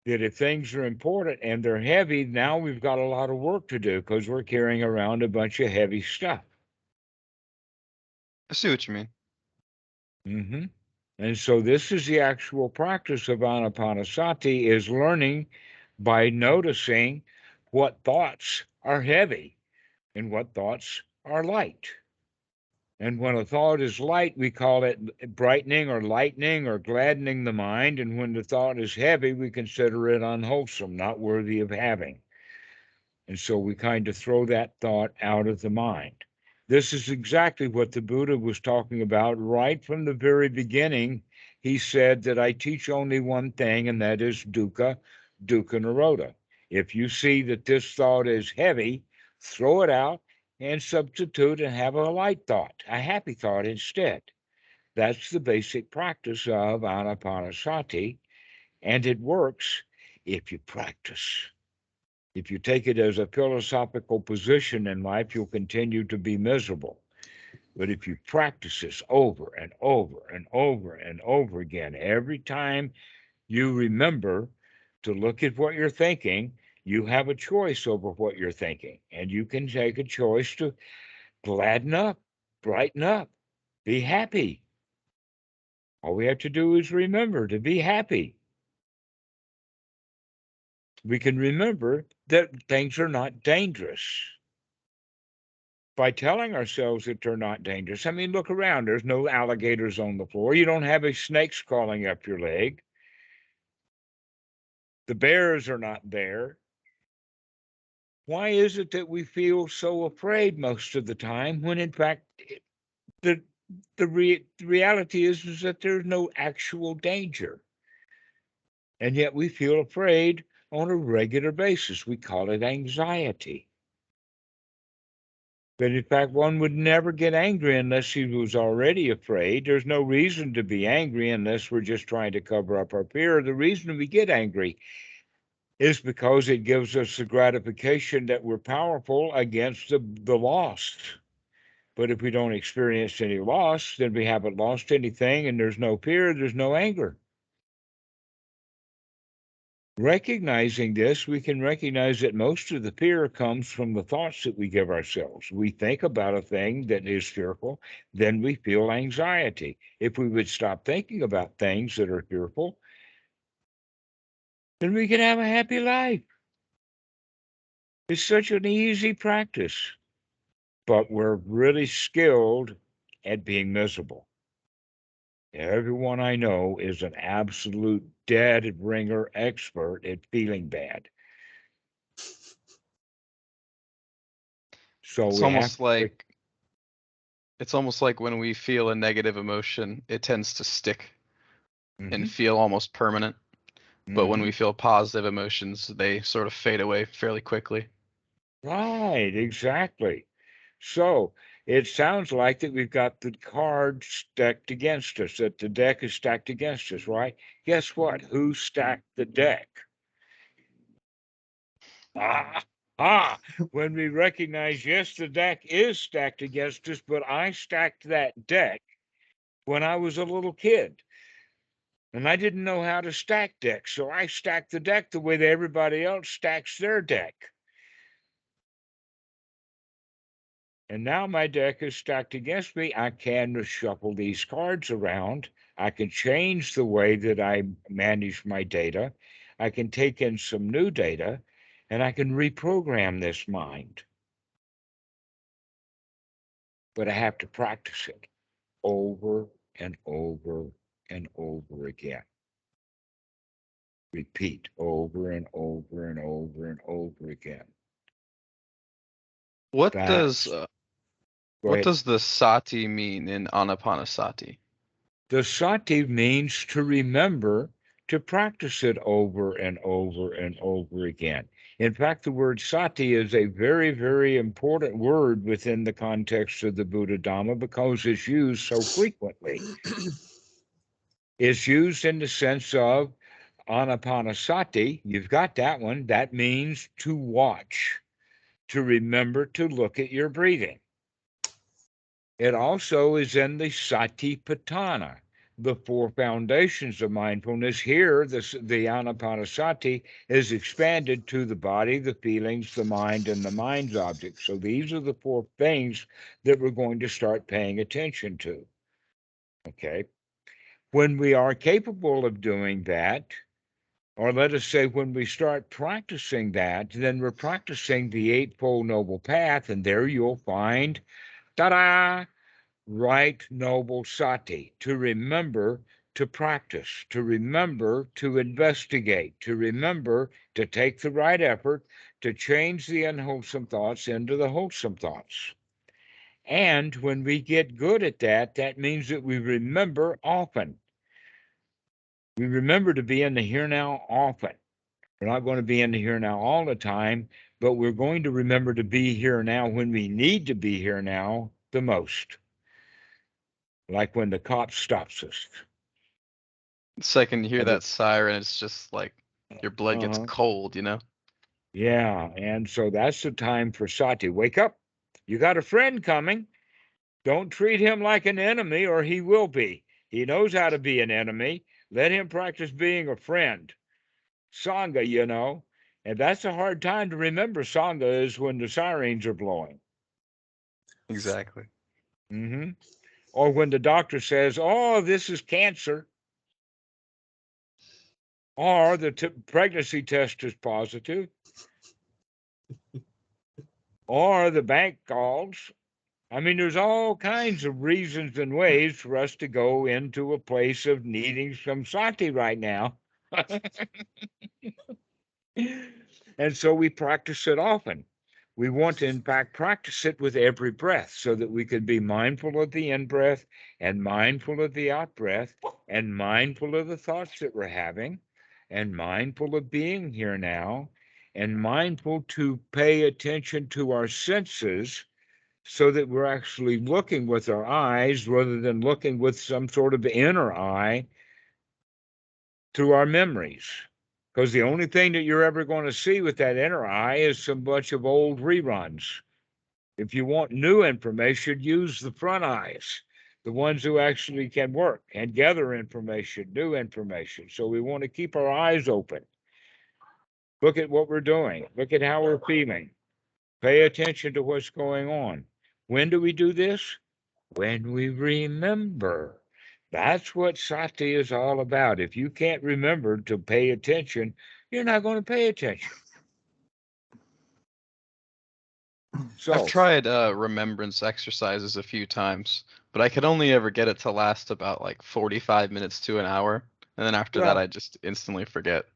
That if things are important and they're heavy, now we've got a lot of work to do because we're carrying around a bunch of heavy stuff. I see what you mean. Mm-hmm. And so this is the actual practice of Anapanasati, is learning by noticing what thoughts are heavy and what thoughts are light. And when a thought is light, we call it brightening or lightening or gladdening the mind. And when the thought is heavy, we consider it unwholesome, not worthy of having. And so we kind of throw that thought out of the mind. This is exactly what the Buddha was talking about right from the very beginning. He said that I teach only one thing, and that is dukkha, dukkha nirodha. If you see that this thought is heavy, throw it out and substitute and have a light thought, a happy thought instead. That's the basic practice of Anapanasati, and it works if you practice. If you take it as a philosophical position in life, you'll continue to be miserable. But if you practice this over and over and over and over again, every time you remember to look at what you're thinking, you have a choice over what you're thinking. And you can take a choice to gladden up, brighten up, be happy. All we have to do is remember to be happy. We can remember that things are not dangerous by telling ourselves that they're not dangerous. I mean, look around. There's no alligators on the floor. You don't have a snake crawling up your leg. The bears are not there. Why is it that we feel so afraid most of the time when, in fact, the reality is that there's no actual danger? And yet we feel afraid on a regular basis. We call it anxiety. But in fact, one would never get angry unless he was already afraid. There's no reason to be angry unless we're just trying to cover up our fear. The reason we get angry is because it gives us the gratification that we're powerful against the lost. But if we don't experience any loss, then we haven't lost anything, and there's no fear, there's no anger. Recognizing this, we can recognize that most of the fear comes from the thoughts that we give ourselves. We think about a thing that is fearful, then we feel anxiety. If we would stop thinking about things that are fearful, then we can have a happy life. It's such an easy practice, but we're really skilled at being miserable. Everyone I know is an absolute dead ringer expert at feeling bad. So It's we have almost to like it's almost like when we feel a negative emotion, it tends to stick and Mhm, feel almost permanent. But when mhm. we feel positive emotions, they sort of fade away fairly quickly. Right, exactly. So it sounds like that we've got the cards stacked against us, that the deck is stacked against us, right? Guess what? Who stacked the deck? Ah, when we recognize, yes, the deck is stacked against us, but I stacked that deck when I was a little kid. And I didn't know how to stack decks, so I stacked the deck the way that everybody else stacks their deck. And now my deck is stacked against me. I can shuffle these cards around. I can change the way that I manage my data. I can take in some new data, and I can reprogram this mind. But I have to practice it over and over and over again. Repeat over and over and over and over again. What does That's, uh, go what ahead. does the sati mean in Anapanasati? The Sati means to remember, to practice it over and over and over again. In fact, the word Sati is a very, very important word within the context of the Buddha Dhamma because it's used so frequently. It's used in the sense of Anapanasati. You've got that one. That means to watch, to remember to look at your breathing. It also is in the Satipatthana, the four foundations of mindfulness. Here, the Anapanasati is expanded to the body, the feelings, the mind, and the mind's object. So these are the four things that we're going to start paying attention to. Okay. When we are capable of doing that, or let us say when we start practicing that, then we're practicing the Eightfold Noble Path, and there you'll find, ta-da, right noble sati, to remember to practice, to remember to investigate, to remember to take the right effort to change the unwholesome thoughts into the wholesome thoughts. And when we get good at that, that means that we remember often. We remember to be in the here now often. We're not going to be in the here now all the time, but we're going to remember to be here now when we need to be here now the most. like when the cop stops us. The second you hear And that siren, it's just like your blood gets Uh-huh. cold, you know? Yeah, and so that's the time for Sati. Wake up. You got a friend coming. Don't treat him like an enemy, or he will be. He knows how to be an enemy. Let him practice being a friend. Sangha, you know. And that's a hard time to remember. Sangha is when the sirens are blowing. Exactly. Hmm. Or when the doctor says, oh, this is cancer. Or the pregnancy test is positive. Or the bank calls. I mean, there's all kinds of reasons and ways for us to go into a place of needing some sati right now. And so we practice it often. We want to, in fact, practice it with every breath so that we can be mindful of the in breath and mindful of the out breath and mindful of the thoughts that we're having and mindful of being here now and mindful to pay attention to our senses so that we're actually looking with our eyes rather than looking with some sort of inner eye through our memories. Because the only thing that you're ever going to see with that inner eye is some bunch of old reruns. If you want new information, use the front eyes, the ones who actually can work and gather information, new information. So we want to keep our eyes open. Look at what we're doing. Look at how we're feeling. Pay attention to what's going on. When do we do this? When we remember. That's what sati is all about. If you can't remember to pay attention, you're not going to pay attention. I've So, tried remembrance exercises a few times, but I could only ever get it to last about like 45 minutes to an hour. And then after that, well, I just instantly forget.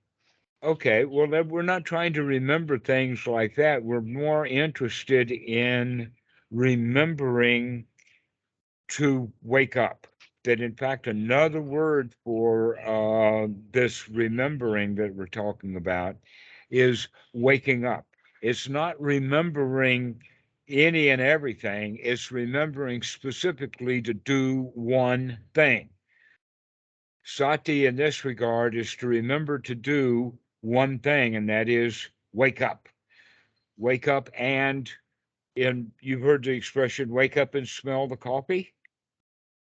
okay, well, then we're not trying to remember things like that. We're more interested in remembering to wake up. That, in fact, another word for this remembering that we're talking about is waking up. It's not remembering any and everything, it's remembering specifically to do one thing. Sati, in this regard, is to remember to do one thing, and that is wake up. Wake up, and you've heard the expression, wake up and smell the coffee.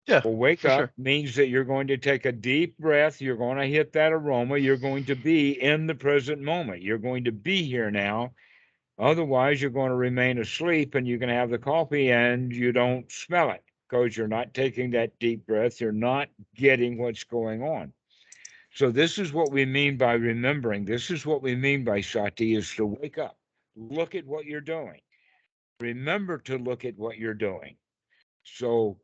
Yeah, Well, wake for up sure. means that you're going to take a deep breath. You're going to hit that aroma. You're going to be in the present moment. You're going to be here now. Otherwise, you're going to remain asleep and you can have the coffee and you don't smell it because you're not taking that deep breath. You're not getting what's going on. So this is what we mean by remembering. This is what we mean by sati is to wake up. Look at what you're doing. Remember to look at what you're doing. So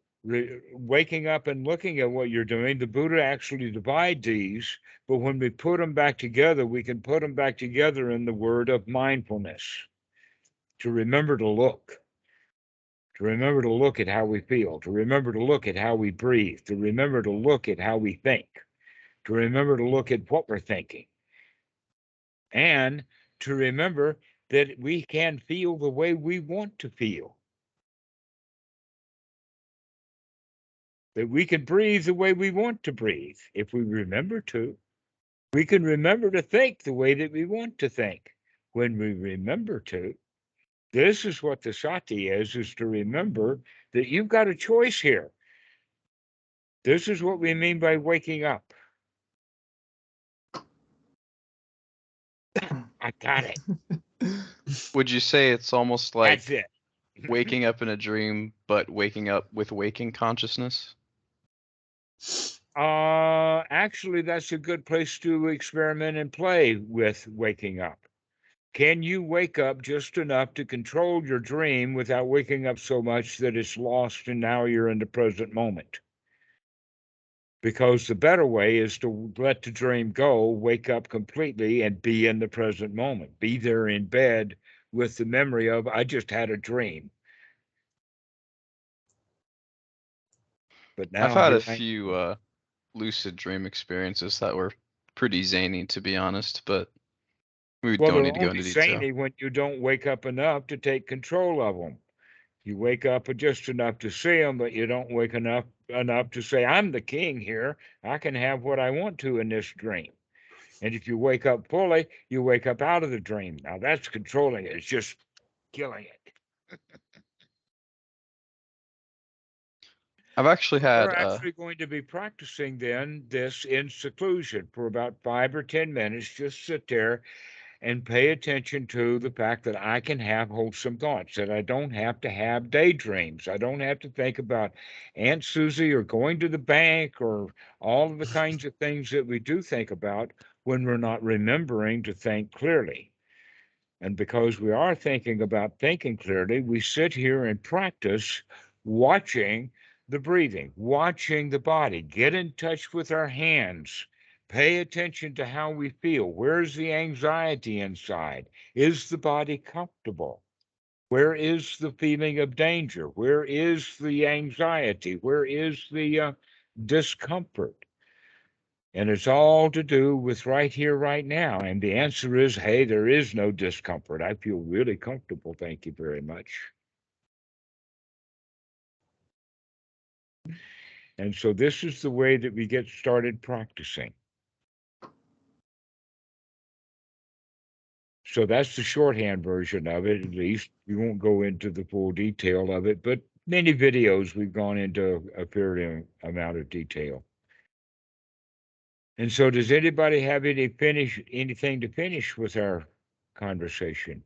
waking up and looking at what you're doing, the Buddha actually divides these, but when we put them back together, we can put them back together in the word of mindfulness. To remember to look, to remember to look at how we feel, to remember to look at how we breathe, to remember to look at how we think, to remember to look at what we're thinking, and to remember that we can feel the way we want to feel. That we can breathe the way we want to breathe if we remember to. We can remember to think the way that we want to think when we remember to. This is what the sati is to remember that you've got a choice here. This is what we mean by waking up. I got it. Would you say it's almost like That's it. waking up in a dream, but waking up with waking consciousness? Actually, that's a good place to experiment and play with waking up. Can you wake up just enough to control your dream without waking up so much that it's lost and now you're in the present moment? Because the better way is to let the dream go, wake up completely, and be in the present moment. Be there in bed with the memory of, I just had a dream. But I've now had a here I few am. lucid dream experiences that were pretty zany, to be honest, but we Well, don't they're need to go only into detail. zany when you don't wake up enough to take control of them. You wake up just enough to see them, but you don't wake enough to say, I'm the king here. I can have what I want to in this dream. And if you wake up fully, you wake up out of the dream. Now that's controlling it. It's just killing it. I've actually had, We're actually going to be practicing then this in seclusion for about 5 or 10 minutes. Just sit there and pay attention to the fact that I can have wholesome thoughts, that I don't have to have daydreams. I don't have to think about Aunt Susie or going to the bank or all of the kinds of things that we do think about when we're not remembering to think clearly. And because we are thinking about thinking clearly, we sit here and practice watching the breathing, watching the body, get in touch with our hands, pay attention to how we feel. Where's the anxiety inside? Is the body comfortable? Where is the feeling of danger? Where is the anxiety? Where is the discomfort? And it's all to do with right here, right now. And the answer is, hey, there is no discomfort. I feel really comfortable. Thank you very much. And so this is the way that we get started practicing. So that's the shorthand version of it, at least. We won't go into the full detail of it, but many videos we've gone into a fair amount of detail. And so does anybody have anything to finish with our conversation?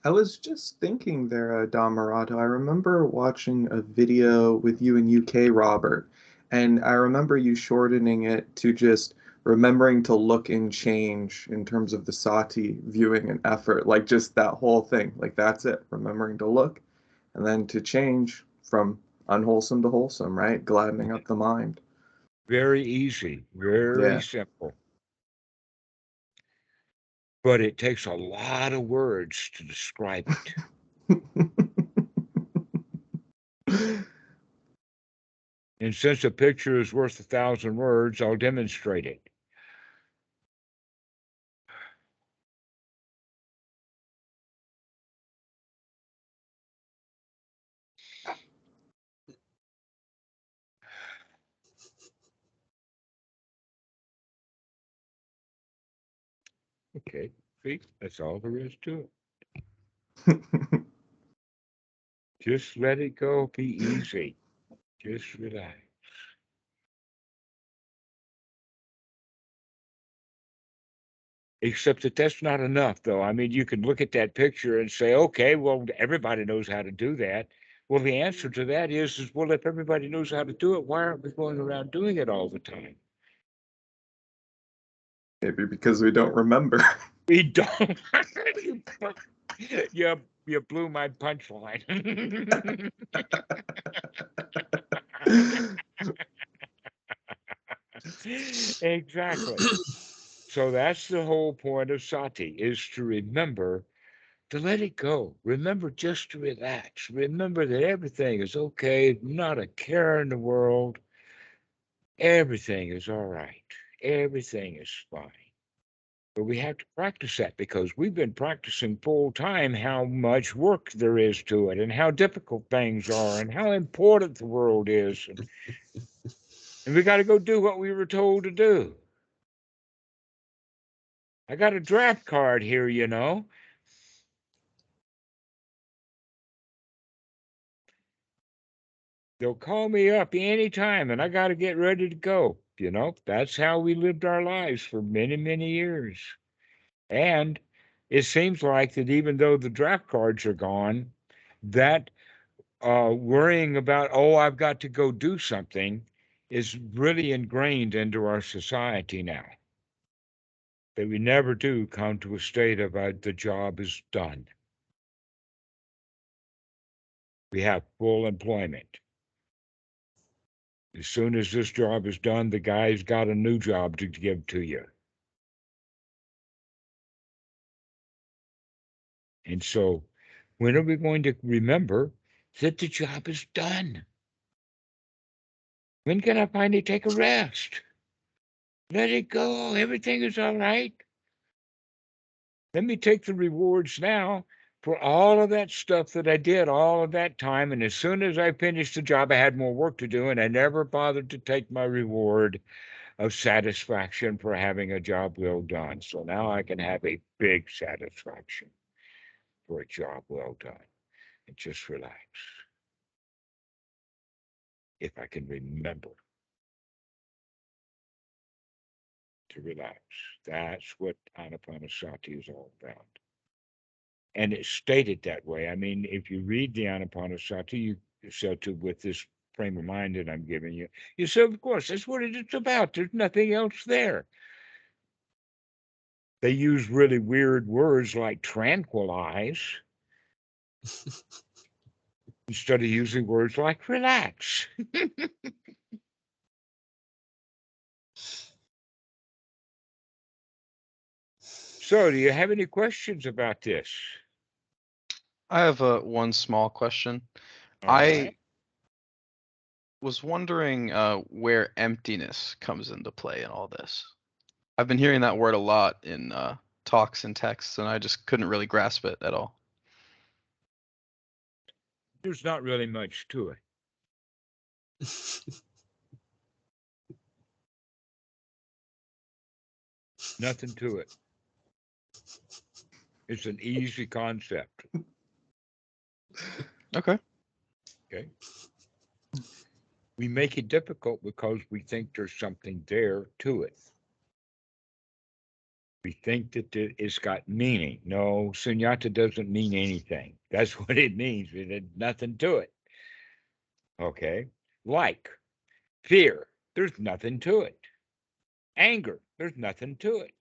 I was just thinking there, Dhammarato. I remember watching a video with you and UK Robert, and I remember you shortening it to just remembering to look and change in terms of the Sati viewing and effort, like just that whole thing. Like that's it, remembering to look and then to change from unwholesome to wholesome, right? Gladdening up the mind. Very easy, very Yeah. simple. But it takes a lot of words to describe it. And since a picture is worth 1,000 words, I'll demonstrate it. Okay, see, that's all there is to it. Just let it go, be easy. Just relax. Except that that's not enough, though. I mean, you can look at that picture and say, okay, well, everybody knows how to do that. Well, the answer to that is, well, if everybody knows how to do it, why aren't we going around doing it all the time? Maybe because we don't remember. We don't. You blew my punchline. Exactly. So that's the whole point of Sati, is to remember to let it go. Remember just to relax. Remember that everything is okay, not a care in the world. Everything is all right. Everything is fine. But we have to practice that because we've been practicing full time how much work there is to it and how difficult things are and how important the world is. And we got to go do what we were told to do. I got a draft card here, you know. They'll call me up anytime and I got to get ready to go. You know, that's how we lived our lives for many, many years. And it seems like that even though the draft cards are gone, that worrying about, oh, I've got to go do something is really ingrained into our society now. That we never do come to a state of the job is done. We have full employment. As soon as this job is done, the guy's got a new job to give to you. And so, when are we going to remember that the job is done? When can I finally take a rest? Let it go. Everything is all right. Let me take the rewards now. for all of that stuff that I did all of that time. And as soon as I finished the job, I had more work to do, and I never bothered to take my reward of satisfaction for having a job well done. So now I can have a big satisfaction for a job well done and just relax. If I can remember to relax, that's what Anapanasati is all about. And it's stated that way. I mean, if you read the Anapanasati, you said to with this frame of mind that I'm giving you, you say, of course, that's what it's about. There's nothing else there. They use really weird words like tranquilize instead of using words like relax. So, do you have any questions about this? I have one small question. All I right. was wondering where emptiness comes into play in all this. I've been hearing that word a lot in talks and texts, and I just couldn't really grasp it at all. There's not really much to it. Nothing to it. It's an easy concept. Okay. Okay. We make it difficult because we think there's something there to it. We think that it's got meaning. No, sunyata doesn't mean anything. That's what it means. It had nothing to it. Okay. Like fear, there's nothing to it. Anger, there's nothing to it.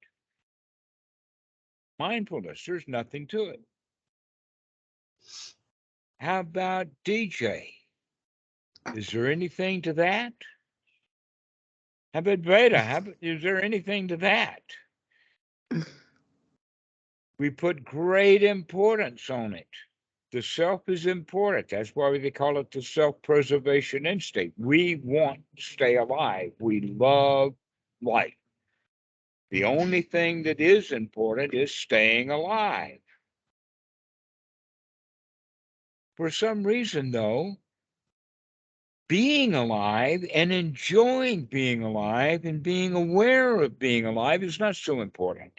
Mindfulness, there's nothing to it. How about DJ? Is there anything to that? How about Veda? Is there anything to that? We put great importance on it. The self is important. That's why they call it the self-preservation instinct. We want to stay alive. We love life. The only thing that is important is staying alive. For some reason, though, being alive and enjoying being alive and being aware of being alive is not so important.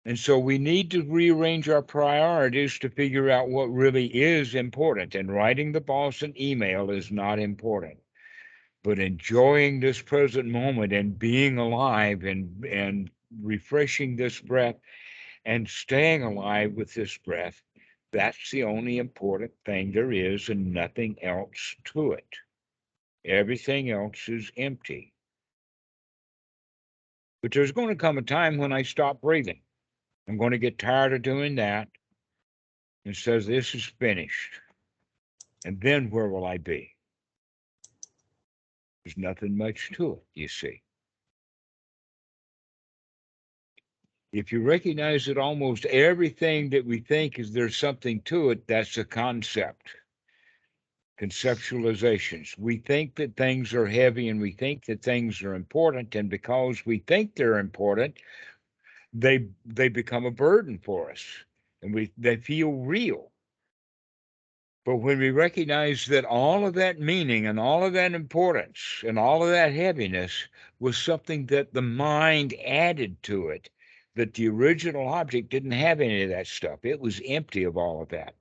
And so we need to rearrange our priorities to figure out what really is important. And writing the boss an email is not important. But enjoying this present moment and being alive and refreshing this breath and staying alive with this breath, that's the only important thing there is, and nothing else to it. Everything else is empty. But there's going to come a time when I stop breathing. I'm going to get tired of doing that and says, this is finished. And then where will I be? There's nothing much to it, you see. If you recognize that almost everything that we think is there's something to it, that's a concept. Conceptualizations. We think that things are heavy and we think that things are important, and because we think they're important, they become a burden for us, and they feel real. But when we recognize that all of that meaning and all of that importance and all of that heaviness was something that the mind added to it, that the original object didn't have any of that stuff, it was empty of all of that.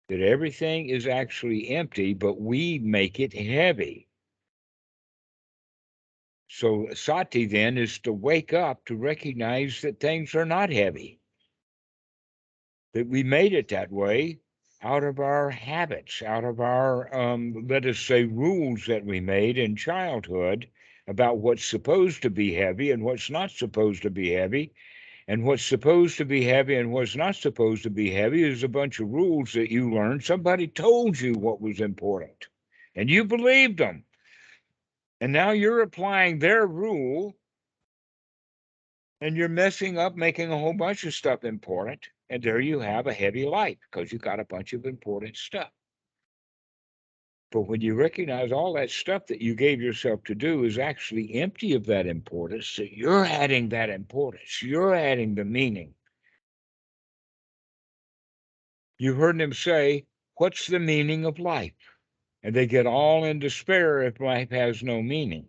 That everything is actually empty, but we make it heavy. So Sati then is to wake up to recognize that things are not heavy. That we made it that way out of our habits, out of our, let us say, rules that we made in childhood about what's supposed to be heavy and what's not supposed to be heavy. And what's supposed to be heavy and what's not supposed to be heavy is a bunch of rules that you learned. Somebody told you what was important, and you believed them. And now you're applying their rule, and you're messing up, making a whole bunch of stuff important. And there you have a heavy life because you got a bunch of important stuff. But when you recognize all that stuff that you gave yourself to do is actually empty of that importance, so you're adding that importance, you're adding the meaning. You've heard them say, what's the meaning of life? And they get all in despair if life has no meaning.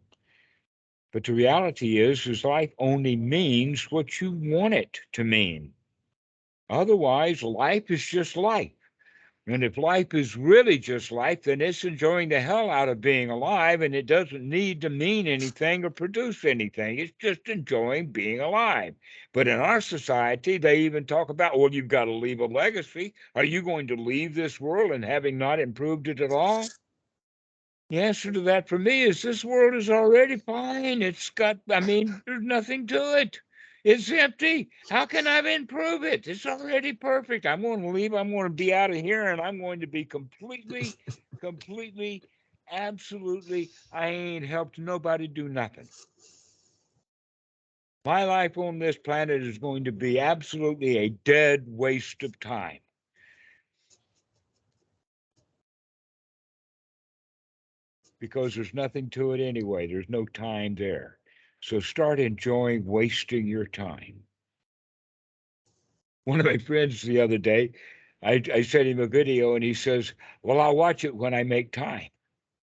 But the reality is life only means what you want it to mean. Otherwise, life is just life. And if life is really just life, then it's enjoying the hell out of being alive, and it doesn't need to mean anything or produce anything. It's just enjoying being alive. But in our society, they even talk about, well, you've got to leave a legacy. Are you going to leave this world and having not improved it at all? The answer to that for me is this world is already fine. There's nothing to it. It's empty. How can I improve it? It's already perfect. I'm going to leave. I'm going to be out of here, and I'm going to be completely, absolutely, I ain't helped nobody do nothing. My life on this planet is going to be absolutely a dead waste of time. Because there's nothing to it anyway. There's no time there. So start enjoying wasting your time. One of my friends the other day, I sent him a video and he says, well, I'll watch it when I make time.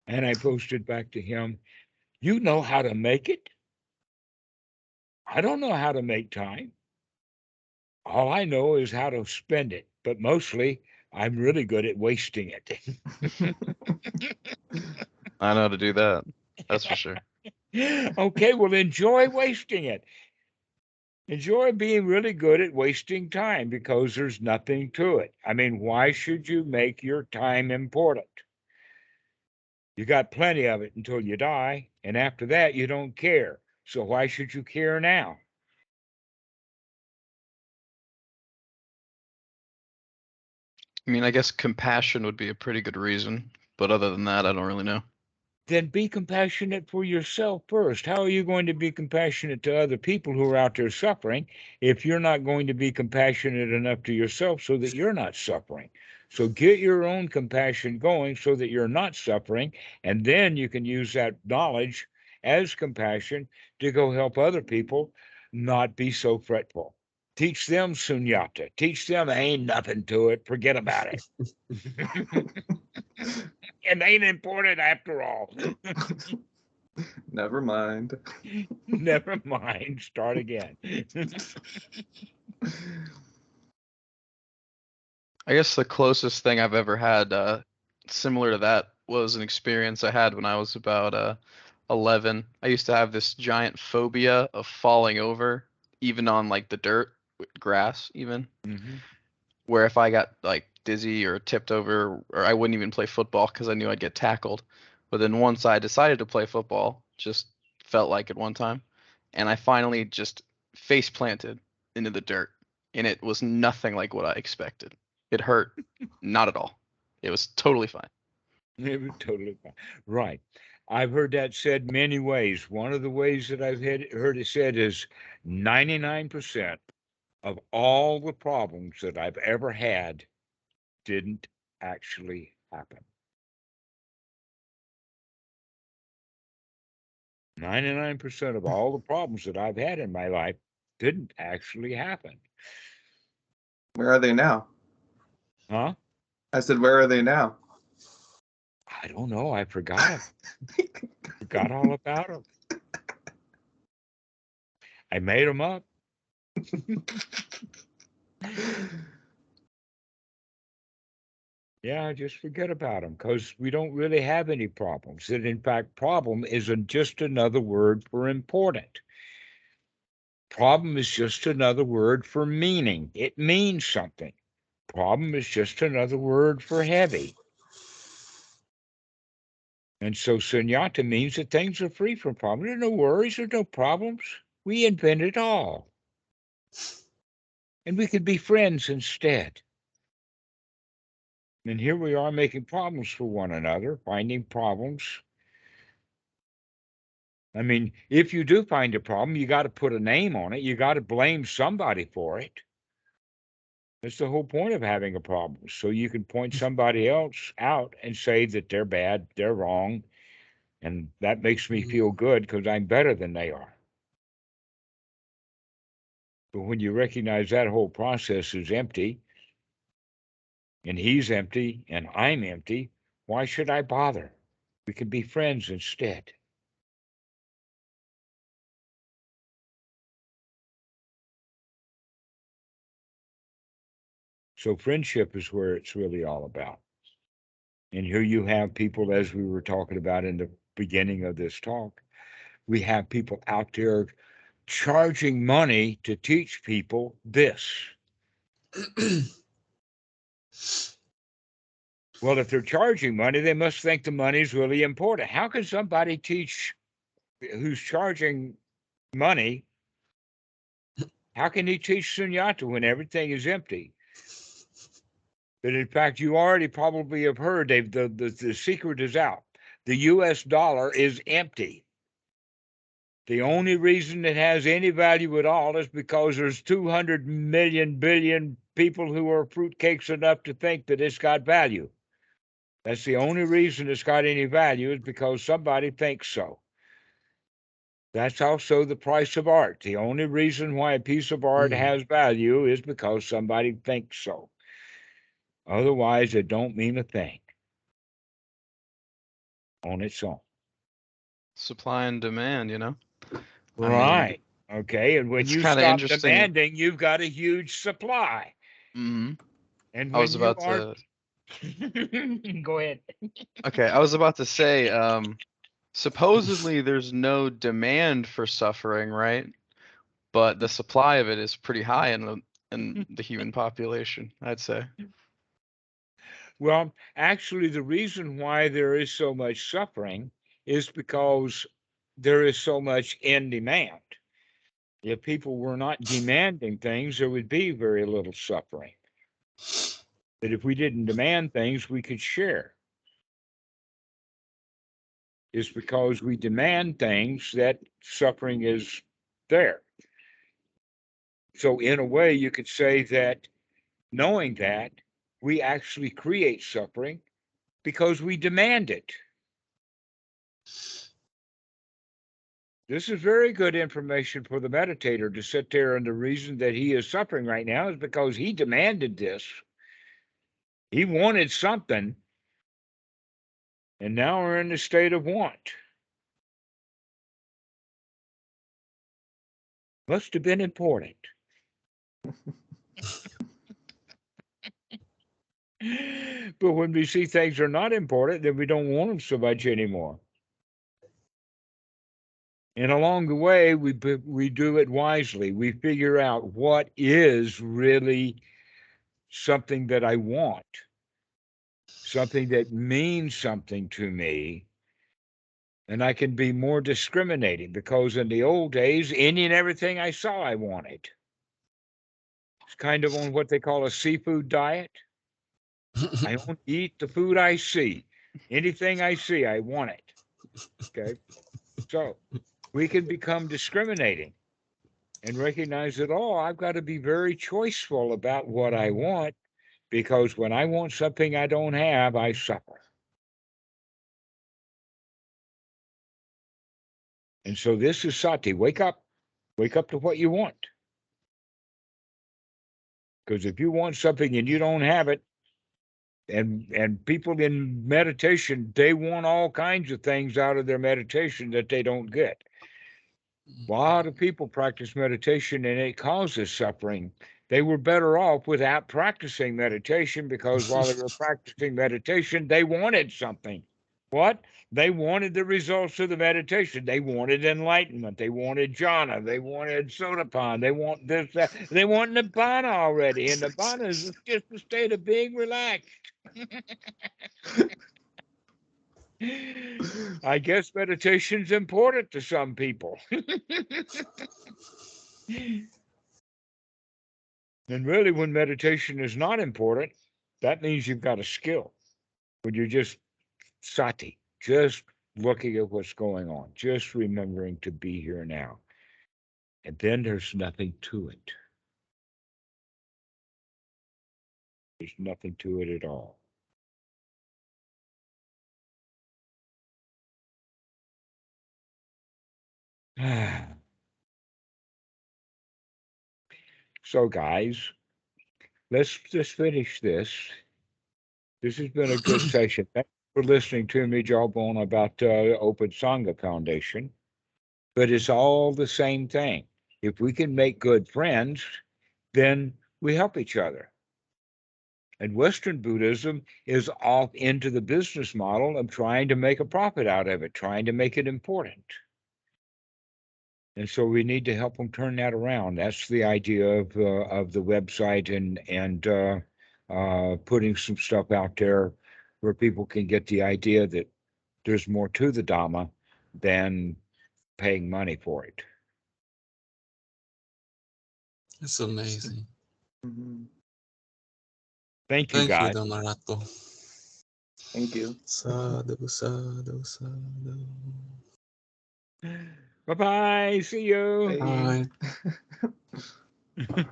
And I posted back to him, you know how to make it? I don't know how to make time. All I know is how to spend it, but mostly I'm really good at wasting it. I know how to do that. That's for sure. Okay, well, enjoy wasting it. Enjoy being really good at wasting time because there's nothing to it. I mean, why should you make your time important? You got plenty of it until you die, and after that, you don't care. So why should you care now? I mean, I guess compassion would be a pretty good reason, but other than that, I don't really know. Then be compassionate for yourself first. How are you going to be compassionate to other people who are out there suffering if you're not going to be compassionate enough to yourself so that you're not suffering? So get your own compassion going so that you're not suffering, and then you can use that knowledge as compassion to go help other people not be so fretful. Teach them sunyata. Teach them ain't nothing to it. Forget about it. It ain't important after all. Never mind. Never mind. Start again. I guess the closest thing I've ever had similar to that was an experience I had when I was about 11. I used to have this giant phobia of falling over, even on like the dirt, grass, even, Mhm. where if I got like dizzy or tipped over, or I wouldn't even play football because I knew I'd get tackled. But then once I decided to play football, just felt like it one time, and I finally just face planted into the dirt, and it was nothing like what I expected. It hurt, not at all. It was totally fine. It was totally fine. Right. I've heard that said many ways. One of the ways that I've heard it said is 99% of all the problems that I've ever had didn't actually happen. 99% of all the problems that I've had in my life didn't actually happen. Where are they now? Huh? I said, where are they now? I don't know. I forgot them. Forgot all about them. I made them up. Yeah, just forget about them because we don't really have any problems. And in fact, problem isn't just another word for important. Problem is just another word for meaning. It means something. Problem is just another word for heavy. And so sunyata means that things are free from problems. There are no worries, there are no problems. We invent it all. And we could be friends instead. And here we are making problems for one another, finding problems. I mean, if you do find a problem, you got to put a name on it. You got to blame somebody for it. That's the whole point of having a problem. So you can point somebody else out and say that they're bad, they're wrong, and that makes me feel good because I'm better than they are. But when you recognize that whole process is empty, and he's empty, and I'm empty, why should I bother? We can be friends instead. So friendship is where it's really all about. And here you have people, as we were talking about in the beginning of this talk, we have people out there charging money to teach people this. Well, if they're charging money, they must think the money's really important. How can somebody teach who's charging money? How can he teach sunyata when everything is empty? But in fact, you already probably have heard, Dave, the secret is out. The US dollar is empty. The only reason it has any value at all is because there's 200 million billion people who are fruitcakes enough to think that it's got value. That's the only reason it's got any value, is because somebody thinks so. That's also the price of art. The only reason why a piece of art has value is because somebody thinks so. Otherwise, it don't mean a thing on its own. Supply and demand, you know? Right. Okay. And when it's you kinda stop interesting. demanding, you've got a huge supply. hmm And I when was you about are, to. go ahead. Okay, I was about to say, supposedly there's no demand for suffering, right? But the supply of it is pretty high in the human population, I'd say. Well, actually, the reason why there is so much suffering is because there is so much in demand. If people were not demanding things, there would be very little suffering. But if we didn't demand things, we could share. It's because we demand things that suffering is there. So, in a way, you could say that knowing that, we actually create suffering because we demand it. This is very good information for the meditator to sit there, and the reason that he is suffering right now is because he demanded this. He wanted something, and now we're in the state of want. Must have been important. But when we see things are not important, then we don't want them so much anymore. And along the way, we do it wisely. We figure out what is really something that I want, something that means something to me. And I can be more discriminating, because in the old days, any and everything I saw, I wanted. It's kind of on what they call a seafood diet. I only eat the food I see. Anything I see, I want it. Okay. So we can become discriminating and recognize that, oh, I've got to be very choiceful about what I want, because when I want something I don't have, I suffer. And so this is Sati. Wake up to what you want. Because if you want something and you don't have it, and people in meditation, they want all kinds of things out of their meditation that they don't get. A lot of people practice meditation and it causes suffering. They were better off without practicing meditation, because while they were practicing meditation, they wanted something. What? They wanted the results of the meditation. They wanted enlightenment. They wanted jhana. They wanted sotapan. They want this, that. They want nibbana already. And nibbana is just a state of being relaxed. I guess meditation's important to some people. And really, when meditation is not important, that means you've got a skill. When you're just sati, just looking at what's going on, just remembering to be here now. And then there's nothing to it. There's nothing to it at all. So, guys, let's just finish this. This has been a good session. Thanks for listening to me jawbone about Open Sangha Foundation. But it's all the same thing. If we can make good friends, then we help each other. And Western Buddhism is off into the business model of trying to make a profit out of it, trying to make it important. And so we need to help them turn that around. That's the idea of the website and putting some stuff out there where people can get the idea that there's more to the Dhamma than paying money for it. It's amazing. Mhm. Thank you, Thank you, guys. Dhammarato. Thank you. Sadhu, sadhu, sadhu. Bye-bye. See you. Bye. Bye.